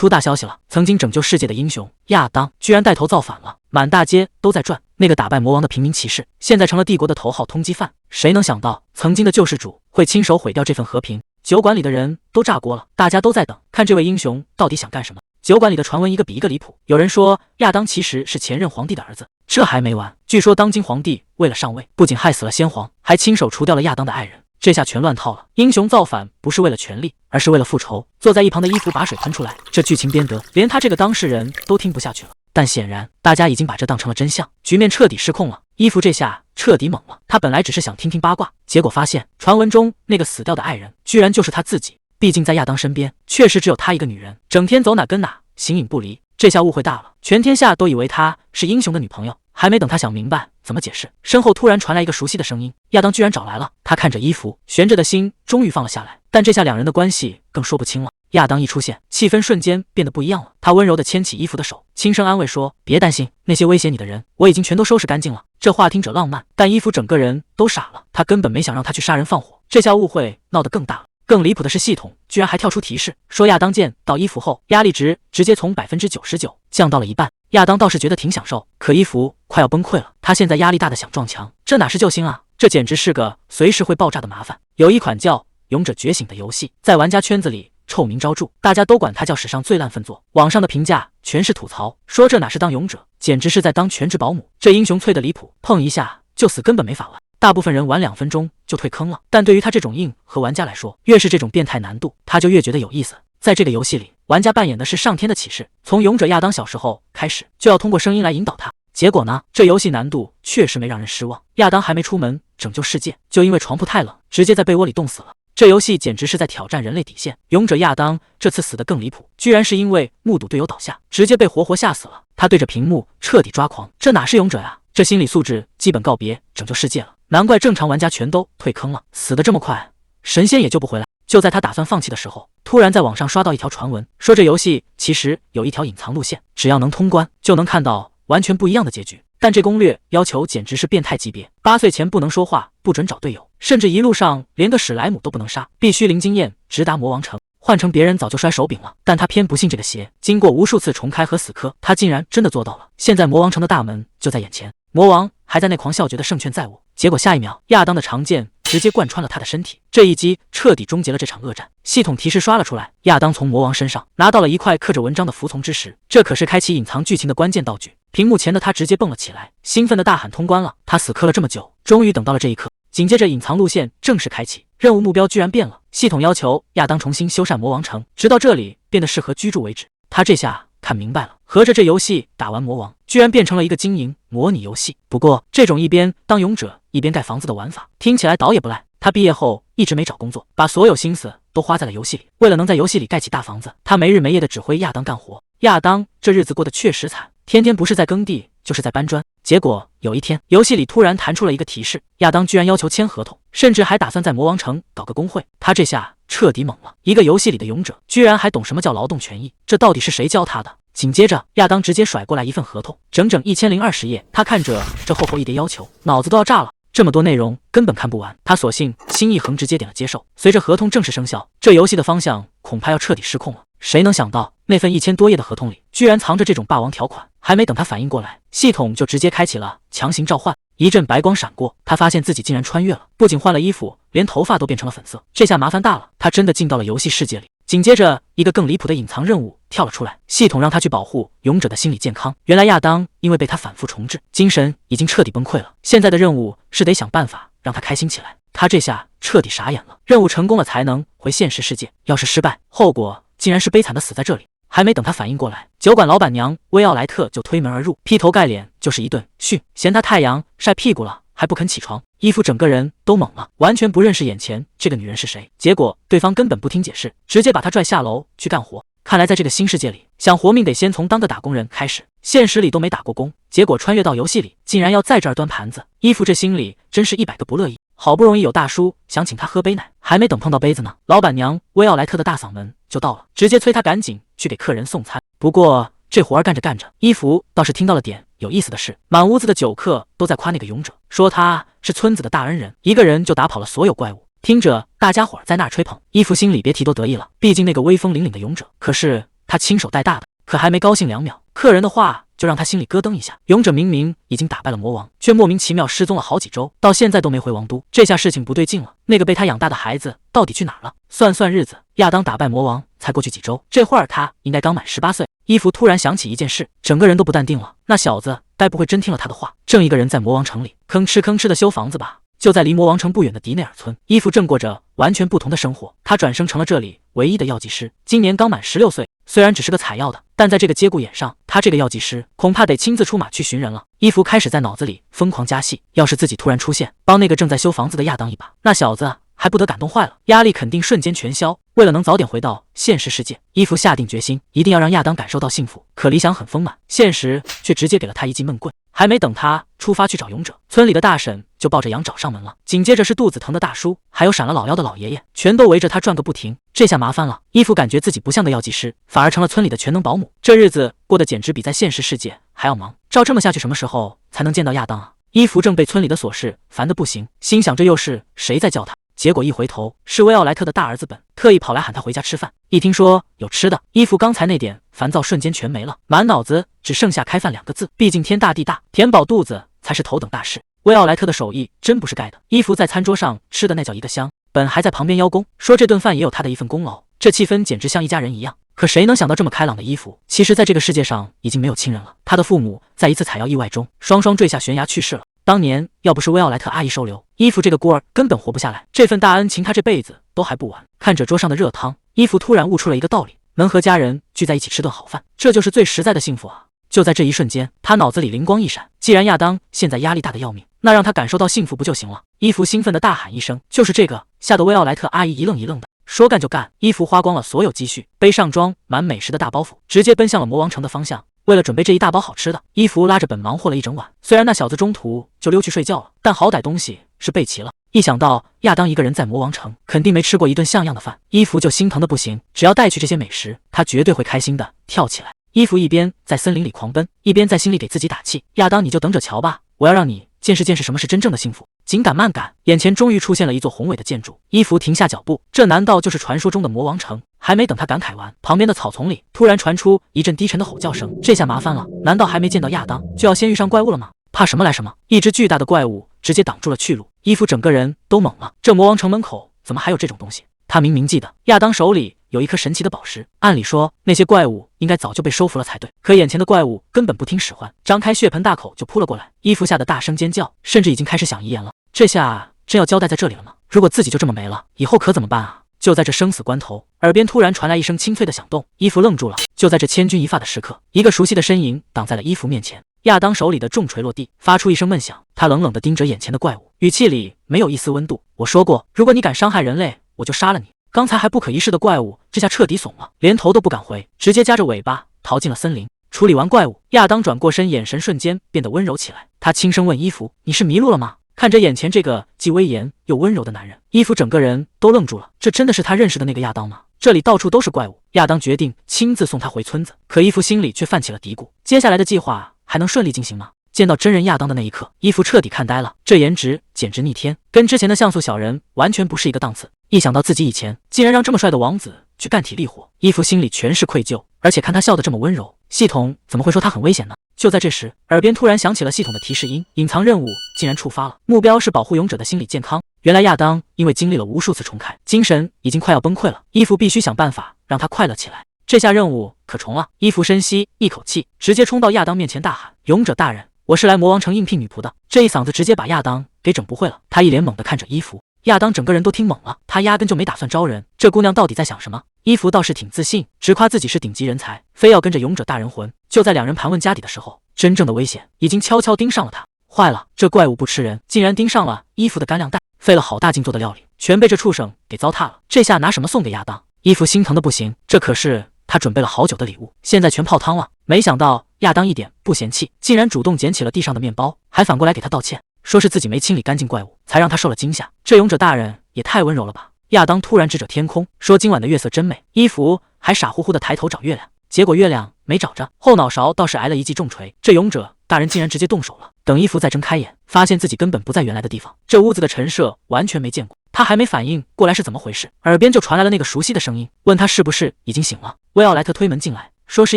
出大消息了！曾经拯救世界的英雄亚当，居然带头造反了，满大街都在转。那个打败魔王的平民骑士，现在成了帝国的头号通缉犯。谁能想到，曾经的救世主会亲手毁掉这份和平？酒馆里的人都炸锅了，大家都在等，看这位英雄到底想干什么。酒馆里的传闻一个比一个离谱，有人说亚当其实是前任皇帝的儿子，这还没完，据说当今皇帝为了上位，不仅害死了先皇，还亲手除掉了亚当的爱人。这下全乱套了，英雄造反不是为了权力，而是为了复仇。坐在一旁的伊芙把水喷出来，这剧情编得连他这个当事人都听不下去了。但显然大家已经把这当成了真相，局面彻底失控了。伊芙这下彻底懵了，他本来只是想听听八卦，结果发现传闻中那个死掉的爱人居然就是他自己。毕竟在亚当身边确实只有他一个女人，整天走哪跟哪，形影不离。这下误会大了，全天下都以为她是英雄的女朋友。还没等他想明白怎么解释，身后突然传来一个熟悉的声音，亚当居然找来了。他看着伊芙，悬着的心终于放了下来，但这下两人的关系更说不清了。亚当一出现，气氛瞬间变得不一样了。他温柔地牵起伊芙的手，轻声安慰说：“别担心，那些威胁你的人，我已经全都收拾干净了。”这话听着浪漫，但伊芙整个人都傻了。他根本没想让他去杀人放火，这下误会闹得更大了。更离谱的是，系统居然还跳出提示，说亚当见到伊芙后，压力值直接从99%降到了1半。亚当倒是觉得挺享受，可伊芙快要崩溃了。他现在压力大的想撞墙，这哪是救星啊，这简直是个随时会爆炸的麻烦。有一款叫《勇者觉醒》的游戏，在玩家圈子里臭名昭著，大家都管它叫史上最烂分作。网上的评价全是吐槽，说这哪是当勇者，简直是在当全职保姆。这英雄脆的离谱，碰一下就死，根本没法玩。大部分人玩2分钟就退坑了，但对于他这种硬核玩家来说，越是这种变态难度，他就越觉得有意思。在这个游戏里，玩家扮演的是上天的启示，从勇者亚当小时候开始，就要通过声音来引导他。结果呢，这游戏难度确实没让人失望。亚当还没出门拯救世界，就因为床铺太冷，直接在被窝里冻死了。这游戏简直是在挑战人类底线。勇者亚当这次死得更离谱，居然是因为目睹队友倒下，直接被活活吓死了。他对着屏幕彻底抓狂，这哪是勇者呀？这心理素质基本告别拯救世界了。难怪正常玩家全都退坑了，死得这么快，神仙也救不回来。就在他打算放弃的时候，突然在网上刷到一条传闻，说这游戏其实有一条隐藏路线，只要能通关，就能看到完全不一样的结局。但这攻略要求简直是变态级别，8岁前不能说话，不准找队友，甚至一路上连个史莱姆都不能杀，必须零经验直达魔王城。换成别人早就摔手柄了，但他偏不信这个邪。经过无数次重开和死磕，他竟然真的做到了。现在魔王城的大门就在眼前，魔王还在那狂笑，觉得胜券在握。结果下一秒，亚当的长剑直接贯穿了他的身体，这一击彻底终结了这场恶战。系统提示刷了出来，亚当从魔王身上拿到了一块刻着文章的服从之石，这可是开启隐藏剧情的关键道具。屏幕前的他直接蹦了起来，兴奋的大喊通关了。他死磕了这么久，终于等到了这一刻。紧接着隐藏路线正式开启，任务目标居然变了，系统要求亚当重新修缮魔王城，直到这里变得适合居住为止。他这下看明白了，合着这游戏打完魔王，居然变成了一个经营模拟游戏。不过这种一边当勇者一边盖房子的玩法，听起来倒也不赖。他毕业后一直没找工作，把所有心思都花在了游戏里。为了能在游戏里盖起大房子，他没日没夜的指挥亚当干活。亚当这日子过得确实惨，天天不是在耕地就是在搬砖。结果有一天，游戏里突然弹出了一个提示，亚当居然要求签合同，甚至还打算在魔王城搞个工会。他这下彻底懵了，一个游戏里的勇者居然还懂什么叫劳动权益，这到底是谁教他的？紧接着，亚当直接甩过来一份合同，整整1020页。他看着这厚厚一叠要求，脑子都要炸了。这么多内容根本看不完，他索性心一横，直接点了接受。随着合同正式生效，这游戏的方向恐怕要彻底失控了。谁能想到那份1000多页的合同里居然藏着这种霸王条款？还没等他反应过来，系统就直接开启了强行召唤。一阵白光闪过，他发现自己竟然穿越了，不仅换了衣服，连头发都变成了粉色。这下麻烦大了，他真的进到了游戏世界里。紧接着，一个更离谱的隐藏任务跳了出来，系统让他去保护勇者的心理健康。原来亚当因为被他反复重置，精神已经彻底崩溃了。现在的任务是得想办法让他开心起来。他这下彻底傻眼了，任务成功了才能回现实世界，要是失败，后果竟然是悲惨的死在这里。还没等他反应过来，酒馆老板娘薇奥莱特就推门而入，劈头盖脸就是一顿训，嫌他太阳晒屁股了还不肯起床。伊芙整个人都懵了，完全不认识眼前这个女人是谁。结果对方根本不听解释，直接把她拽下楼去干活。看来在这个新世界里，想活命得先从当个打工人开始。现实里都没打过工，结果穿越到游戏里，竟然要在这儿端盘子。伊芙这心里真是100个不乐意。好不容易有大叔想请他喝杯奶，还没等碰到杯子呢，老板娘薇奥莱特的大嗓门就到了，直接催他赶紧去给客人送餐。不过这活儿干着干着，伊芙倒是听到了点有意思的事，满屋子的酒客都在夸那个勇者，说他是村子的大恩人，一个人就打跑了所有怪物。听着大家伙儿在那儿吹捧，伊芙心里别提多得意了，毕竟那个威风凛凛的勇者可是他亲手带大的。可还没高兴2秒，客人的话就让他心里咯噔一下。勇者明明已经打败了魔王，却莫名其妙失踪了好几周，到现在都没回王都。这下事情不对劲了，那个被他养大的孩子到底去哪儿了？算算日子，亚当打败魔王才过去几周，这会儿他应该刚满18岁。伊芙突然想起一件事，整个人都不淡定了。那小子该不会真听了他的话，正一个人在魔王城里吭哧的修房子吧？就在离魔王城不远的迪内尔村，伊芙正过着完全不同的生活。他转生成了这里唯一的药剂师，今年刚满16岁。虽然只是个采药的，但在这个节骨眼上，他这个药剂师恐怕得亲自出马去寻人了。伊芙开始在脑子里疯狂加戏，要是自己突然出现，帮那个正在修房子的亚当一把，那小子还不得感动坏了，压力肯定瞬间全消。为了能早点回到现实世界，伊芙下定决心，一定要让亚当感受到幸福。可理想很丰满，现实却直接给了他一记闷棍。还没等他出发去找勇者，村里的大婶就抱着羊找上门了，紧接着是肚子疼的大叔，还有闪了老腰的老爷爷，全都围着他转个不停。这下麻烦了，伊芙感觉自己不像个药剂师，反而成了村里的全能保姆。这日子过得简直比在现实世界还要忙。照这么下去，什么时候才能见到亚当啊？伊芙正被村里的琐事烦得不行，心想这又是谁在叫他？结果一回头，是威奥莱特的大儿子本，特意跑来喊他回家吃饭。一听说有吃的，伊芙刚才那点烦躁瞬间全没了，满脑子只剩下开饭2个字。毕竟天大地大，填饱肚子才是头等大事。威奥莱特的手艺真不是盖的，伊芙在餐桌上吃的那叫一个香，本还在旁边邀功，说这顿饭也有他的一份功劳，这气氛简直像一家人一样。可谁能想到这么开朗的伊芙，其实在这个世界上已经没有亲人了。他的父母在一次采药意外中双双坠下悬崖去世了。当年要不是威奥莱特阿姨收留，伊芙这个孤儿根本活不下来。这份大恩情他这辈子都还不完。看着桌上的热汤，伊芙突然悟出了一个道理，能和家人聚在一起吃顿好饭，这就是最实在的幸福啊！就在这一瞬间，他脑子里灵光一闪，既然亚当现在压力大的要命，那让他感受到幸福不就行了？伊芙兴奋地大喊一声，就是这个，吓得威奥莱特阿姨一愣一愣的。说干就干，伊芙花光了所有积蓄，背上装满美食的大包袱，直接奔向了魔王城的方向。为了准备这一大包好吃的，伊芙拉着本忙活了一整晚。虽然那小子中途就溜去睡觉了，但好歹东西是备齐了。一想到亚当一个人在魔王城，肯定没吃过一顿像样的饭，伊芙就心疼的不行。只要带去这些美食，他绝对会开心的跳起来。伊芙一边在森林里狂奔，一边在心里给自己打气：亚当，你就等着瞧吧，我要让你见识见识什么是真正的幸福。紧赶慢赶，眼前终于出现了一座宏伟的建筑。伊芙停下脚步，这难道就是传说中的魔王城？还没等他感慨完，旁边的草丛里突然传出一阵低沉的吼叫声。这下麻烦了，难道还没见到亚当，就要先遇上怪物了吗？怕什么来什么！一只巨大的怪物直接挡住了去路，伊芙整个人都懵了。这魔王城门口怎么还有这种东西？他明明记得亚当手里有一颗神奇的宝石，按理说那些怪物应该早就被收服了才对，可眼前的怪物根本不听使唤，张开血盆大口就扑了过来。伊芙吓得大声尖叫，甚至已经开始想遗言了。这下真要交代在这里了吗？如果自己就这么没了，以后可怎么办啊？就在这生死关头，耳边突然传来一声清脆的响动，伊芙愣住了。就在这千钧一发的时刻，一个熟悉的身影挡在了伊芙面前。亚当手里的重锤落地，发出一声闷响，他冷冷地盯着眼前的怪物，语气里没有一丝温度。我说过，如果你敢伤害人类，我就杀了你。刚才还不可一世的怪物，这下彻底怂了，连头都不敢回，直接夹着尾巴逃进了森林。处理完怪物，亚当转过身，眼神瞬间变得温柔起来。他轻声问伊芙：“你是迷路了吗？”看着眼前这个既威严又温柔的男人，伊芙整个人都愣住了。这真的是他认识的那个亚当吗？这里到处都是怪物，亚当决定亲自送他回村子。可伊芙心里却泛起了嘀咕：接下来的计划还能顺利进行吗？见到真人亚当的那一刻，伊芙彻底看呆了，这颜值简直逆天，跟之前的像素小人完全不是一个档次。一想到自己以前竟然让这么帅的王子去干体力活，伊芙心里全是愧疚。而且看他笑得这么温柔，系统怎么会说他很危险呢？就在这时，耳边突然响起了系统的提示音，隐藏任务竟然触发了，目标是保护勇者的心理健康。原来亚当因为经历了无数次重开，精神已经快要崩溃了，伊芙必须想办法让他快乐起来。这下任务可重了，伊芙深吸一口气，直接冲到亚当面前大喊：“勇者大人，我是来魔王城应聘女仆的。”这一嗓子直接把亚当给整不会了，他一脸懵地看着伊芙。亚当整个人都听懵了，他压根就没打算招人，这姑娘到底在想什么？伊芙倒是挺自信，直夸自己是顶级人才，非要跟着勇者大人混。就在两人盘问家底的时候，真正的危险已经悄悄盯上了他。坏了，这怪物不吃人，竟然盯上了伊芙的干粮袋，费了好大劲做的料理，全被这畜生给糟蹋了。这下拿什么送给亚当？伊芙心疼的不行，这可是他准备了好久的礼物，现在全泡汤了。没想到亚当一点不嫌弃，竟然主动捡起了地上的面包，还反过来给他道歉，说是自己没清理干净怪物，才让他受了惊吓。这勇者大人也太温柔了吧！亚当突然指着天空，说今晚的月色真美。伊芙还傻乎乎的抬头找月亮，结果月亮没找着，后脑勺倒是挨了一记重锤。这勇者大人竟然直接动手了。等伊芙再睁开眼，发现自己根本不在原来的地方，这屋子的陈设完全没见过。他还没反应过来是怎么回事，耳边就传来了那个熟悉的声音，问他是不是已经醒了。威奥莱特推门进来，说是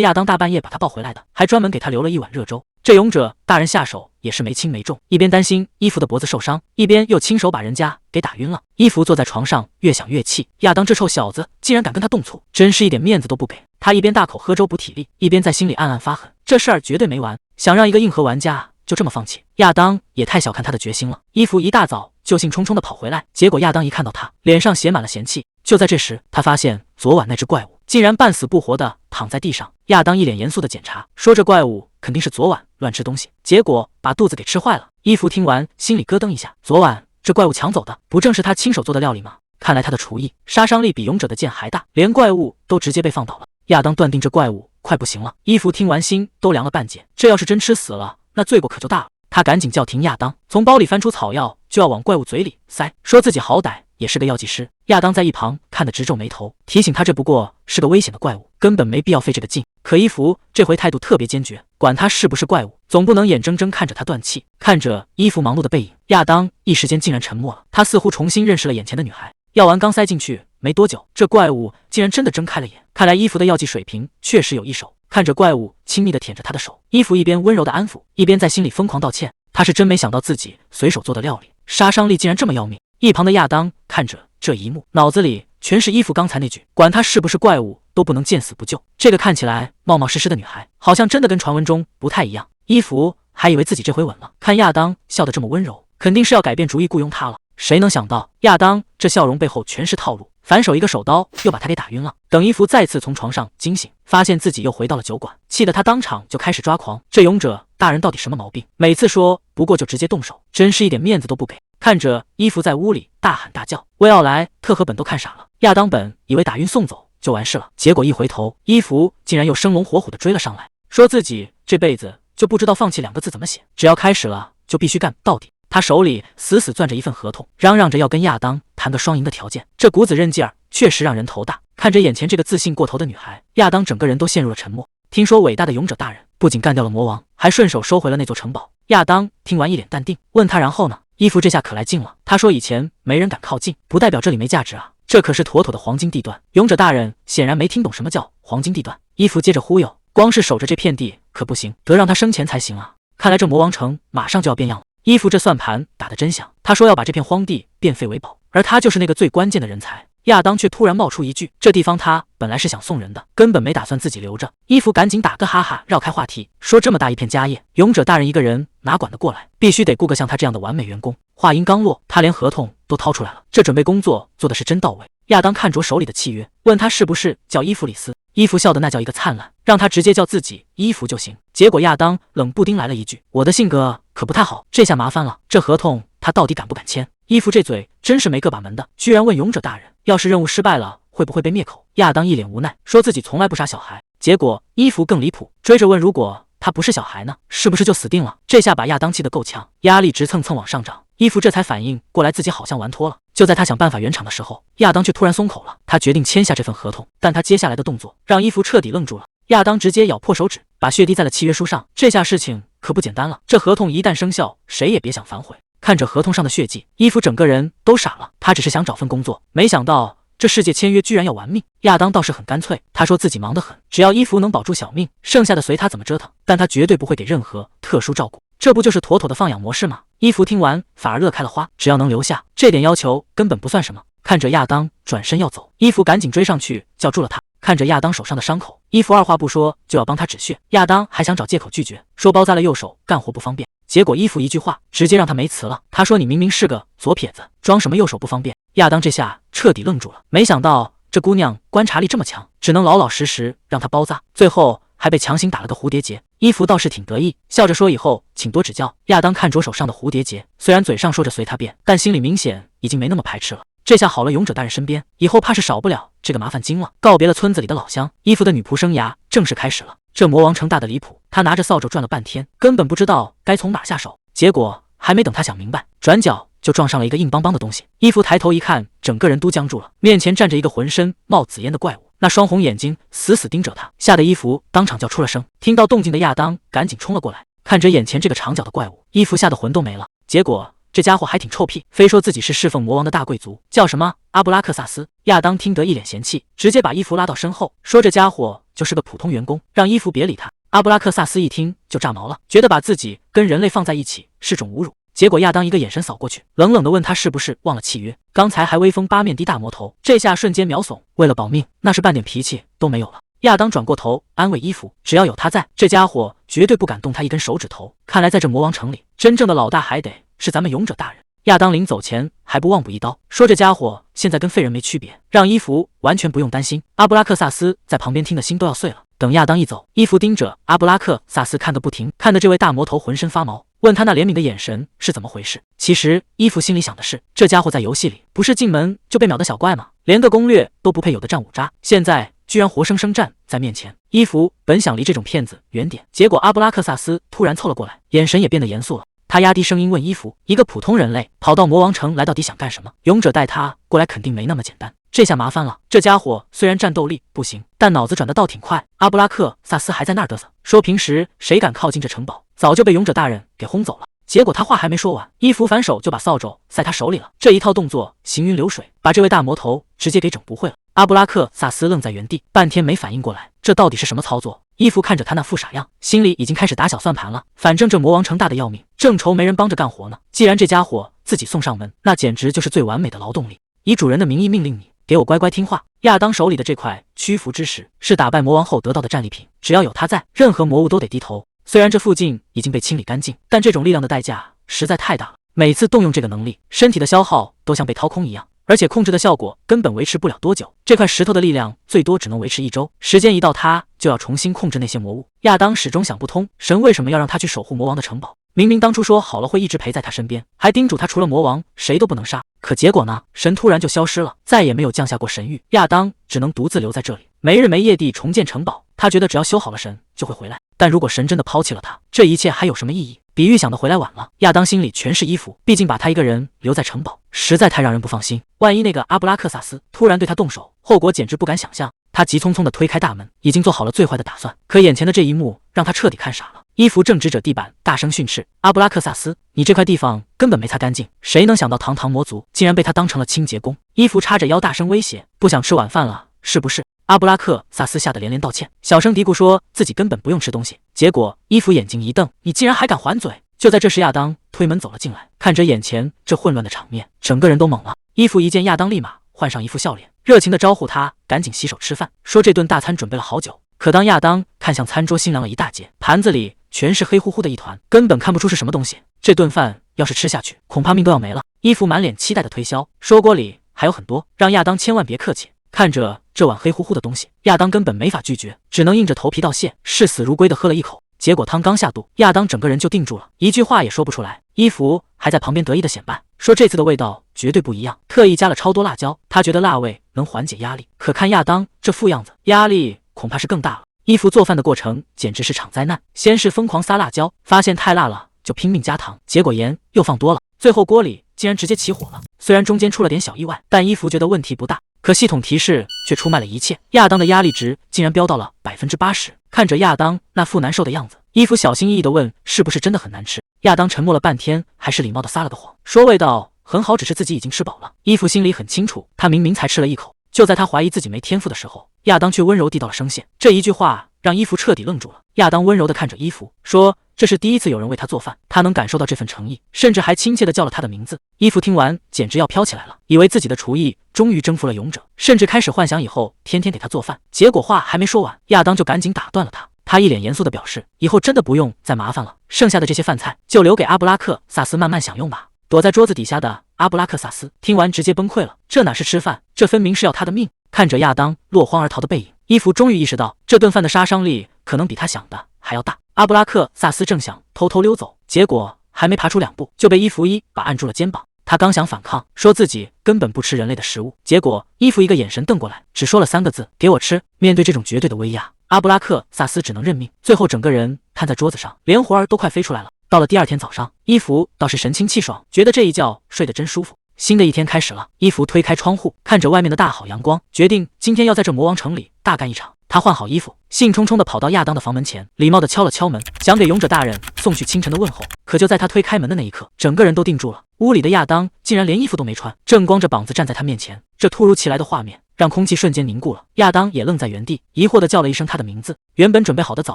亚当大半夜把他抱回来的，还专门给他留了一碗热粥。这勇者大人下手也是没轻没重，一边担心伊芙的脖子受伤，一边又亲手把人家给打晕了。伊芙坐在床上，越想越气，亚当这臭小子竟然敢跟他动粗，真是一点面子都不给。他一边大口喝粥补体力，一边在心里暗暗发狠，这事儿绝对没完，想让一个硬核玩家就这么放弃，亚当也太小看他的决心了。伊芙一大早就兴冲冲地跑回来，结果亚当一看到他，脸上写满了嫌弃。就在这时，他发现昨晚那只怪物竟然半死不活地躺在地上。亚当一脸严肃地检查，说这怪物肯定是昨晚乱吃东西，结果把肚子给吃坏了。伊芙听完心里咯噔一下，昨晚这怪物抢走的不正是他亲手做的料理吗？看来他的厨艺杀伤力比勇者的剑还大，连怪物都直接被放倒了。亚当断定这怪物快不行了。伊芙听完心都凉了半截，这要是真吃死了，那罪过可就大了。他赶紧叫停亚当，从包里翻出草药就要往怪物嘴里塞，说自己好歹也是个药剂师。亚当在一旁看得直皱眉头，提醒他这不过是个危险的怪物，根本没必要费这个劲。可伊芙这回态度特别坚决，管他是不是怪物，总不能眼睁睁看着他断气。看着伊芙忙碌的背影，亚当一时间竟然沉默了。他似乎重新认识了眼前的女孩。药丸刚塞进去没多久，这怪物竟然真的睁开了眼。看来伊芙的药剂水平确实有一手。看着怪物亲密地舔着他的手，伊芙一边温柔地安抚，一边在心里疯狂道歉。他是真没想到自己随手做的料理杀伤力竟然这么要命。一旁的亚当看着这一幕，脑子里全是伊芙刚才那句管他是不是怪物都不能见死不救。这个看起来冒冒失失的女孩，好像真的跟传闻中不太一样。伊芙还以为自己这回稳了，看亚当笑得这么温柔，肯定是要改变主意雇佣他了。谁能想到亚当这笑容背后全是套路，反手一个手刀又把他给打晕了。等伊芙再次从床上惊醒，发现自己又回到了酒馆，气得他当场就开始抓狂。这勇者大人到底什么毛病？每次说不过就直接动手，真是一点面子都不给。看着伊芙在屋里大喊大叫，威奥莱特和本都看傻了。亚当本以为打晕送走就完事了，结果一回头，伊芙竟然又生龙活虎地追了上来，说自己这辈子就不知道放弃两个字怎么写，只要开始了就必须干到底。他手里死死攥着一份合同，嚷嚷着要跟亚当谈个双赢的条件，这股子韧劲儿确实让人头大。看着眼前这个自信过头的女孩，亚当整个人都陷入了沉默。听说伟大的勇者大人不仅干掉了魔王，还顺手收回了那座城堡。亚当听完一脸淡定，问他然后呢？伊芙这下可来劲了，他说以前没人敢靠近，不代表这里没价值啊，这可是妥妥的黄金地段。勇者大人显然没听懂什么叫黄金地段。伊芙接着忽悠，光是守着这片地可不行，得让他生钱才行啊。看来这魔王城马上就要变样了。伊芙这算盘打得真响，他说要把这片荒地变废为宝，而他就是那个最关键的人才。亚当却突然冒出一句，这地方他本来是想送人的，根本没打算自己留着。伊芙赶紧打个哈哈，绕开话题，说这么大一片家业，勇者大人一个人哪管得过来，必须得雇个像他这样的完美员工。话音刚落，他连合同都掏出来了，这准备工作做的是真到位。亚当看着手里的契约，问他是不是叫伊芙里斯。伊芙笑得那叫一个灿烂，让他直接叫自己伊芙就行。结果亚当冷不丁来了一句，我的性格可不太好，这下麻烦了，这合同他到底敢不敢签？伊芙这嘴真是没个把门的，居然问勇者大人，要是任务失败了会不会被灭口？亚当一脸无奈，说自己从来不杀小孩。结果伊芙更离谱，追着问如果他不是小孩呢，是不是就死定了？这下把亚当气得够呛，压力直蹭蹭往上涨。伊芙这才反应过来自己好像玩脱了，就在他想办法圆场的时候，亚当却突然松口了，他决定签下这份合同。但他接下来的动作让伊芙彻底愣住了，亚当直接咬破手指，把血滴在了契约书上。这下事情可不简单了，这合同一旦生效，谁也别想反悔。看着合同上的血迹，伊芙整个人都傻了，他只是想找份工作，没想到这世界签约居然要玩命。亚当倒是很干脆，他说自己忙得很，只要伊芙能保住小命，剩下的随他怎么折腾，但他绝对不会给任何特殊照顾。这不就是妥妥的放养模式吗？伊芙听完反而乐开了花，只要能留下，这点要求根本不算什么。看着亚当转身要走，伊芙赶紧追上去叫住了他。看着亚当手上的伤口，伊芙二话不说就要帮他止血。亚当还想找借口拒绝，说包扎了右手干活不方便，结果伊芙一句话直接让他没词了。他说你明明是个左撇子，装什么右手不方便？亚当这下彻底愣住了，没想到这姑娘观察力这么强，只能老老实实让他包扎，最后还被强行打了个蝴蝶结。伊芙倒是挺得意，笑着说以后请多指教。亚当看着手上的蝴蝶结，虽然嘴上说着随他便，但心里明显已经没那么排斥了。这下好了，勇者大人身边以后怕是少不了这个麻烦精了。告别了村子里的老乡，伊芙的女仆生涯正式开始了。这魔王城大的离谱，他拿着扫帚转了半天，根本不知道该从哪下手。结果还没等他想明白，转角就撞上了一个硬邦邦的东西。伊芙抬头一看，整个人都僵住了，面前站着一个浑身冒紫烟的怪物，那双红眼睛死死盯着他，吓得伊芙当场叫出了声。听到动静的亚当赶紧冲了过来，看着眼前这个长脚的怪物，伊芙吓得魂都没了。结果这家伙还挺臭屁，非说自己是侍奉魔王的大贵族，叫什么阿布拉克萨斯。亚当听得一脸嫌弃，直接把伊芙拉到身后，说这家伙就是个普通员工，让伊芙别理他。阿布拉克萨斯一听就炸毛了，觉得把自己跟人类放在一起是种侮辱。结果亚当一个眼神扫过去，冷冷地问他是不是忘了契约，刚才还威风八面的大魔头，这下瞬间秒怂，为了保命那是半点脾气都没有了。亚当转过头安慰伊芙，只要有他在，这家伙绝对不敢动他一根手指头。看来在这魔王城里，真正的老大还得是咱们勇者大人。亚当临走前还不忘补一刀，说这家伙现在跟废人没区别，让伊芙完全不用担心。阿布拉克萨斯在旁边听得心都要碎了。等亚当一走，伊芙盯着阿布拉克萨斯看个不停，看得这位大魔头浑身发毛，问他那怜悯的眼神是怎么回事。其实伊芙心里想的是，这家伙在游戏里不是进门就被秒的小怪吗？连个攻略都不配有的战五渣，现在居然活生生站在面前。伊芙本想离这种骗子远点，结果阿布拉克萨斯突然凑了过来，眼神也变得严肃了。他压低声音问伊芙，一个普通人类跑到魔王城来到底想干什么？勇者带他过来肯定没那么简单。这下麻烦了，这家伙虽然战斗力不行，但脑子转得倒挺快。阿布拉克萨斯还在那儿嘚瑟，说平时谁敢靠近这城堡，早就被勇者大人给轰走了。结果他话还没说完，伊芙反手就把扫帚塞他手里了。这一套动作行云流水，把这位大魔头直接给整不会了。阿布拉克萨斯愣在原地，半天没反应过来，这到底是什么操作？伊芙看着他那副傻样，心里已经开始打小算盘了。反正这魔王城大的要命，正愁没人帮着干活呢。既然这家伙自己送上门，那简直就是最完美的劳动力。以主人的名义命令你，给我乖乖听话。亚当手里的这块屈服之石是打败魔王后得到的战利品，只要有他在，任何魔物都得低头。虽然这附近已经被清理干净，但这种力量的代价实在太大了。每次动用这个能力，身体的消耗都像被掏空一样，而且控制的效果根本维持不了多久。这块石头的力量最多只能维持1周，时间一到，他就要重新控制那些魔物。亚当始终想不通，神为什么要让他去守护魔王的城堡？明明当初说好了会一直陪在他身边，还叮嘱他除了魔王谁都不能杀。可结果呢？神突然就消失了，再也没有降下过神谕。亚当只能独自留在这里，没日没夜地重建城堡。他觉得只要修好了，神就会回来。但如果神真的抛弃了他，这一切还有什么意义？比预想的回来晚了。亚当心里全是衣服，毕竟把他一个人留在城堡，实在太让人不放心。万一那个阿布拉克萨斯突然对他动手，后果简直不敢想象。他急匆匆地推开大门，已经做好了最坏的打算。可眼前的这一幕让他彻底看傻了。伊芙正指着地板大声训斥：“阿布拉克萨斯，你这块地方根本没擦干净！谁能想到堂堂魔族竟然被他当成了清洁工？”伊芙叉着腰大声威胁：“不想吃晚饭了是不是？”阿布拉克萨斯吓得连连道歉，小声嘀咕说自己根本不用吃东西。结果伊芙眼睛一瞪：“你竟然还敢还嘴！”就在这时，亚当推门走了进来，看着眼前这混乱的场面，整个人都懵了。伊芙一见亚当，立马换上一副笑脸，热情地招呼他赶紧洗手吃饭，说这顿大餐准备了好久。可当亚当看向餐桌，心凉了一大截，盘子里全是黑乎乎的一团，根本看不出是什么东西。这顿饭要是吃下去，恐怕命都要没了。伊芙满脸期待的推销，说锅里还有很多，让亚当千万别客气。看着这碗黑乎乎的东西，亚当根本没法拒绝，只能硬着头皮道谢，视死如归的喝了一口。结果汤刚下肚，亚当整个人就定住了，一句话也说不出来。伊芙还在旁边得意的显摆，说这次的味道绝对不一样，特意加了超多辣椒，他觉得辣味能缓解压力。可看亚当这副样子，压力恐怕是更大了。伊芙做饭的过程简直是场灾难，先是疯狂撒辣椒，发现太辣了就拼命加糖，结果盐又放多了，最后锅里竟然直接起火了。虽然中间出了点小意外，但伊芙觉得问题不大。可系统提示却出卖了一切，亚当的压力值竟然飙到了80%。看着亚当那副难受的样子，伊芙小心翼翼地问：“是不是真的很难吃？”亚当沉默了半天，还是礼貌地撒了个谎，说：“味道很好，只是自己已经吃饱了。”伊芙心里很清楚，他明明才吃了一口。就在他怀疑自己没天赋的时候，亚当却温柔递到了声线。这一句话让伊芙彻底愣住了。亚当温柔地看着伊芙，说：“这是第一次有人为他做饭，他能感受到这份诚意，甚至还亲切地叫了他的名字。”伊芙听完简直要飘起来了，以为自己的厨艺终于征服了勇者，甚至开始幻想以后天天给他做饭。结果话还没说完，亚当就赶紧打断了他。他一脸严肃地表示，以后真的不用再麻烦了，剩下的这些饭菜就留给阿布拉克萨斯慢慢享用吧。躲在桌子底下的阿布拉克萨斯听完直接崩溃了，这哪是吃饭，这分明是要他的命。看着亚当落荒而逃的背影，伊芙终于意识到这顿饭的杀伤力可能比他想的还要大。阿布拉克萨斯正想偷偷溜走，结果还没爬出2步就被伊芙一把按住了肩膀。他刚想反抗，说自己根本不吃人类的食物，结果伊芙一个眼神瞪过来，只说了3个字：“给我吃。”面对这种绝对的威压，阿布拉克萨斯只能认命，最后整个人瘫在桌子上，连魂儿都快飞出来了。到了第2天早上，伊芙倒是神清气爽，觉得这一觉睡得真舒服。新的一天开始了。伊芙推开窗户，看着外面的大好阳光，决定今天要在这魔王城里大干一场。他换好衣服，兴冲冲地跑到亚当的房门前，礼貌地敲了敲门，想给勇者大人送去清晨的问候。可就在他推开门的那一刻，整个人都定住了。屋里的亚当竟然连衣服都没穿，正光着膀子站在他面前。这突如其来的画面让空气瞬间凝固了。亚当也愣在原地，疑惑地叫了一声他的名字。原本准备好的早